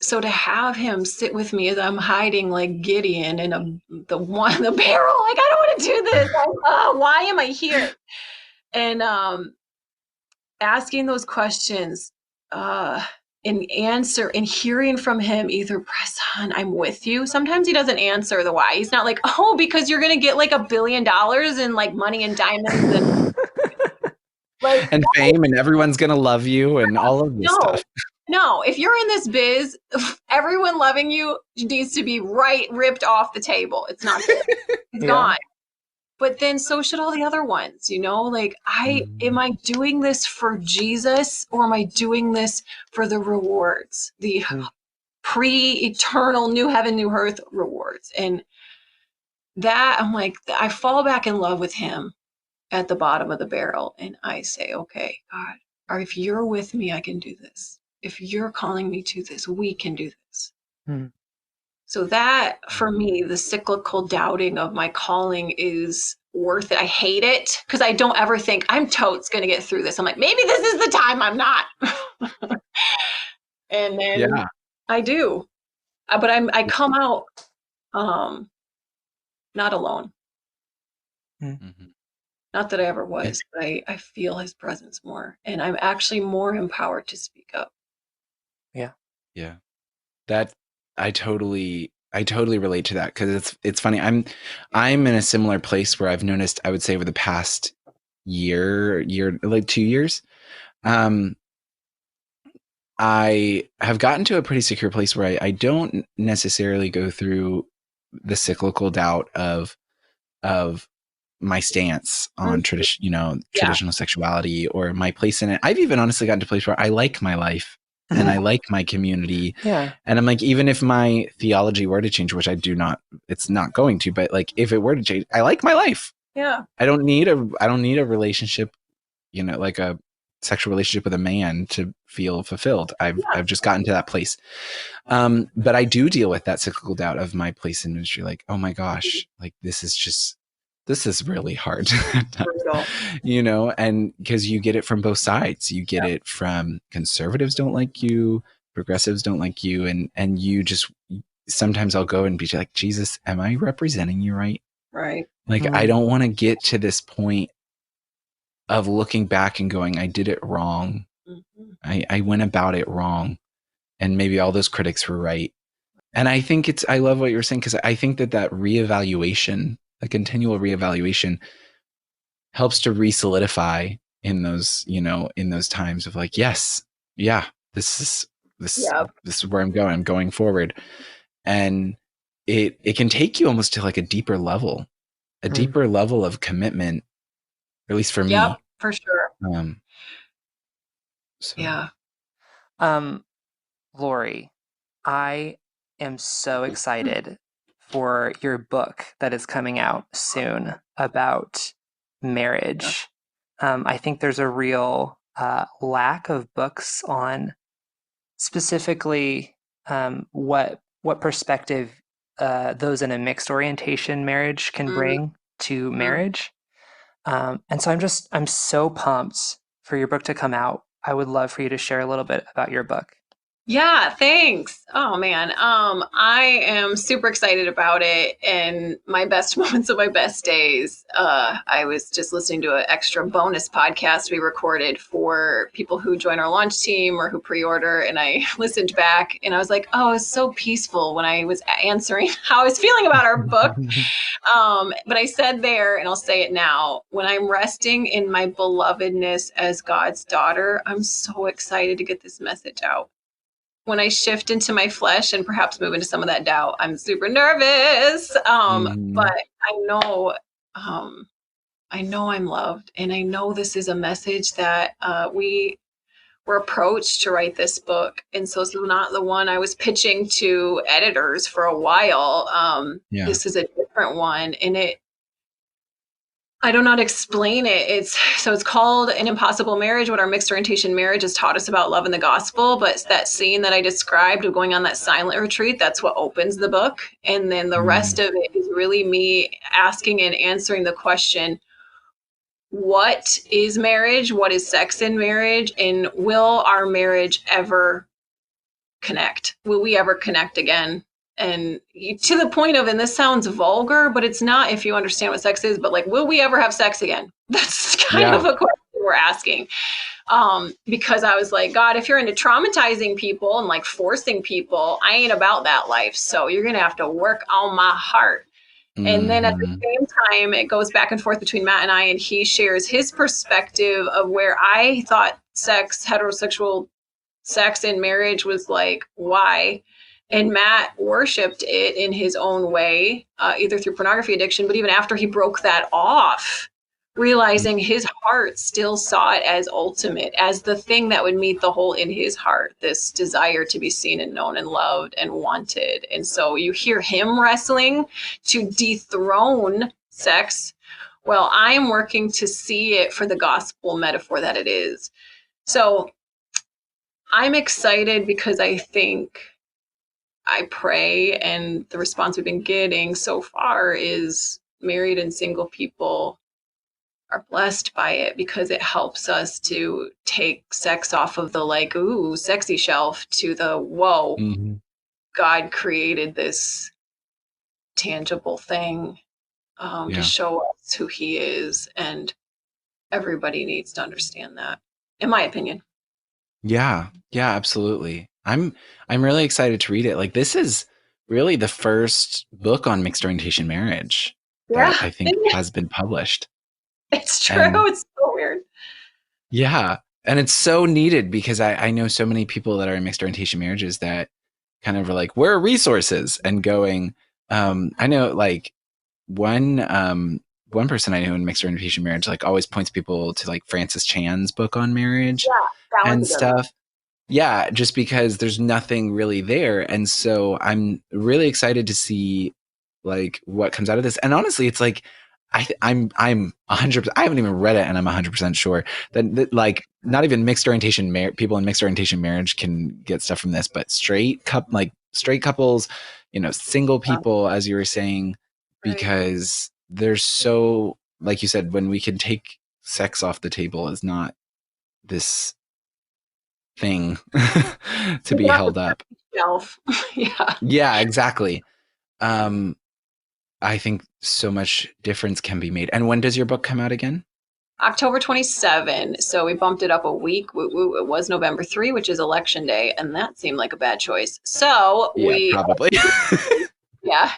so to have him sit with me as I'm hiding like Gideon in the barrel, like, I don't want to do this. Why am I here? And asking those questions and hearing from him, either, press on, I'm with you. Sometimes he doesn't answer the why. He's not like, oh, because you're going to get like $1 billion and like money and diamonds and like and fame, and everyone's going to love you and all of this stuff. No, if you're in this biz, everyone loving you needs to be ripped off the table. It's not good. It's gone. But then so should all the other ones, you know, like am I doing this for Jesus, or am I doing this for the rewards, the pre-eternal new heaven, new earth rewards? And that, I'm like, I fall back in love with him at the bottom of the barrel. And I say, okay, God, or if you're with me, I can do this. If you're calling me to this, we can do this. So that, for me, the cyclical doubting of my calling is worth it. I hate it because I don't ever think I'm totes going to get through this. I'm like, maybe this is the time. I'm not. And then I do. But I come out not alone. Not that I ever was, but I feel his presence more, and I'm actually more empowered to speak up. Yeah. Yeah. That I totally relate to that, because it's funny. I'm in a similar place where I've noticed, I would say over the past year, like 2 years, I have gotten to a pretty secure place where I don't necessarily go through the cyclical doubt of my stance on traditional sexuality or my place in it. I've even honestly gotten to a place where I like my life and I like my community. Yeah. And I'm like, even if my theology were to change, which I do not, it's not going to, but like if it were to change, I like my life. Yeah. I don't need a relationship, like a sexual relationship with a man to feel fulfilled. I've just gotten to that place. But I do deal with that cyclical doubt of my place in ministry. Like, oh my gosh, like this is really hard, and because you get it from both sides. You get it from conservatives don't like you, progressives don't like you, and you just, sometimes I'll go and be like, Jesus, am I representing you right? Right. Like, I don't want to get to this point of looking back and going, I did it wrong. I went about it wrong. And maybe all those critics were right. And I think I love what you're saying, because I think that reevaluation, a continual reevaluation, helps to re-solidify in those, in those times of like, yes, yeah, this is where I'm going. I'm going forward. And it can take you almost to like a deeper level of commitment, at least for me. For sure. So. Yeah. Laurie, I am so excited for your book that is coming out soon about marriage. I think there's a real lack of books on specifically what perspective those in a mixed orientation marriage can bring to marriage. And so I'm so pumped for your book to come out. I would love for you to share a little bit about your book. Yeah, thanks. Oh man. I am super excited about it, and my best moments of my best days. I was just listening to an extra bonus podcast we recorded for people who join our launch team or who pre-order, and I listened back and I was like, oh, it's so peaceful when I was answering how I was feeling about our book. But I said there, and I'll say it now, when I'm resting in my belovedness as God's daughter, I'm so excited to get this message out. When I shift into my flesh and perhaps move into some of that doubt, I'm super nervous. But I know I'm loved, and I know this is a message that we were approached to write this book. And so it's not the one I was pitching to editors for a while. This is a different one, and I don't know how to explain it. It's called An Impossible Marriage, what our mixed orientation marriage has taught us about love and the gospel. But it's that scene that I described of going on that silent retreat. That's what opens the book. And then the rest of it is really me asking and answering the question, what is marriage? What is sex in marriage? And will our marriage ever connect? Will we ever connect again? And to the point of, and this sounds vulgar, but it's not if you understand what sex is, but like, will we ever have sex again? That's kind of a question we're asking. Because I was like, God, if you're into traumatizing people and like forcing people, I ain't about that life. So you're going to have to work on my heart. And then at the same time, it goes back and forth between Matt and I, and he shares his perspective of where I thought heterosexual sex in marriage was like, why? And Matt worshipped it in his own way, either through pornography addiction, but even after he broke that off, realizing his heart still saw it as ultimate, as the thing that would meet the hole in his heart, this desire to be seen and known and loved and wanted. And so you hear him wrestling to dethrone sex. Well, I'm working to see it for the gospel metaphor that it is. So I'm excited because I pray, and the response we've been getting so far is married and single people are blessed by it, because it helps us to take sex off of the like, ooh, sexy shelf to the, whoa, God created this tangible thing to show us who he is. And everybody needs to understand that, in my opinion. Yeah, absolutely. I'm really excited to read it. Like, this is really the first book on mixed orientation marriage that Yeah, I think has been published. it's true. And It's so weird. yeah, and it's so needed because I know so many people that are in mixed orientation marriages that kind of are like, where are resources? And going, I know like one person I know in mixed orientation marriage like always points people to like Francis Chan's book on marriage Yeah, and stuff. Yeah, just because there's nothing really there. And so I'm really excited to see like what comes out of this. And honestly, it's like I'm 100%, I haven't even read it and I'm 100% sure that like not even mixed orientation people in mixed orientation marriage can get stuff from this, but straight couples, you know, single people, as you were saying, because there's so, like you said, when we can take sex off the table is not this thing to be held up. Shelf. Yeah, exactly. I think so much difference can be made. And when does your book come out again? October 27. So we bumped it up a week. It was November 3, which is election day, and that seemed like a bad choice. So yeah, probably. yeah.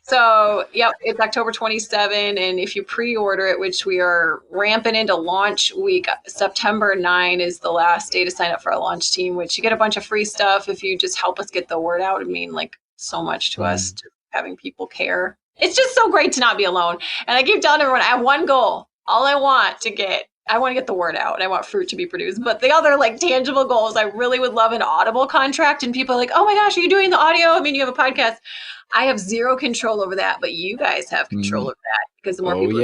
So, yep, it's October 27. And if you pre-order it, which we are ramping into launch week, September 9 is the last day to sign up for our launch team, which you get a bunch of free stuff if you just help us get the word out. I mean, like so much to us, just having people care. It's just so great to not be alone. And I keep telling everyone, I have one goal. All I want to get the word out and I want fruit to be produced. But the other like tangible goals, I really would love an Audible contract. And people are like, oh my gosh, are you doing the audio? I mean, you have a podcast. I have zero control over that, but you guys have control over that because the more people,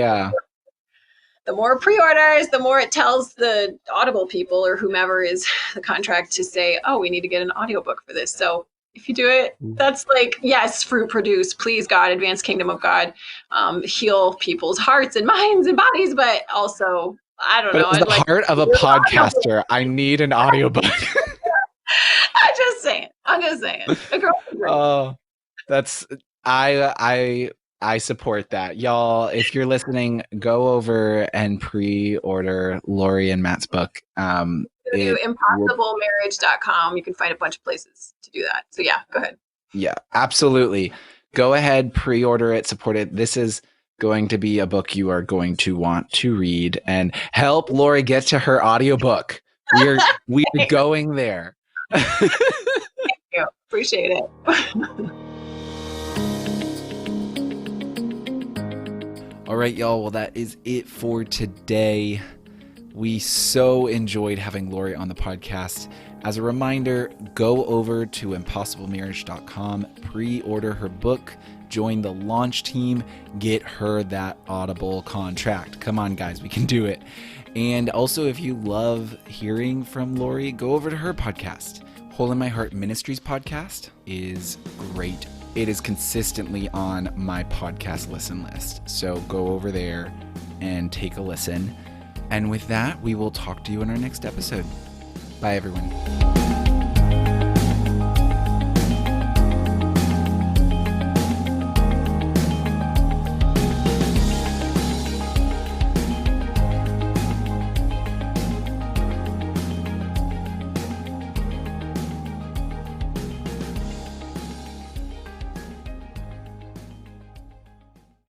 the more pre-orders, the more it tells the Audible people or whomever is the contract to say, oh, we need to get an audiobook for this. So if you do it, that's like, yes, fruit produce, please God, advance kingdom of God, heal people's hearts and minds and bodies, but also, I don't know. But as the heart of a podcaster, I need an audiobook. I'm just saying. Oh, that's, I support that. Y'all, if you're listening, go over and pre-order Laurie and Matt's book. Impossiblemarriage.com. You can find a bunch of places to do that. So yeah, go ahead. Yeah, absolutely. Go ahead, pre-order it, support it. This is going to be a book you are going to want to read and help Laurie get to her audiobook. We're going there. Thank you. Appreciate it. All right, y'all. Well, that is it for today. We so enjoyed having Laurie on the podcast. As a reminder, go over to impossiblemarriage.com, pre-order her book, join the launch team, get her that Audible contract. Come on, guys, we can do it. And also, if you love hearing from Laurie, go over to her podcast. Hole in My Heart Ministries podcast is great. It is consistently on my podcast listen list. So go over there and take a listen. And with that, we will talk to you in our next episode. Bye, everyone.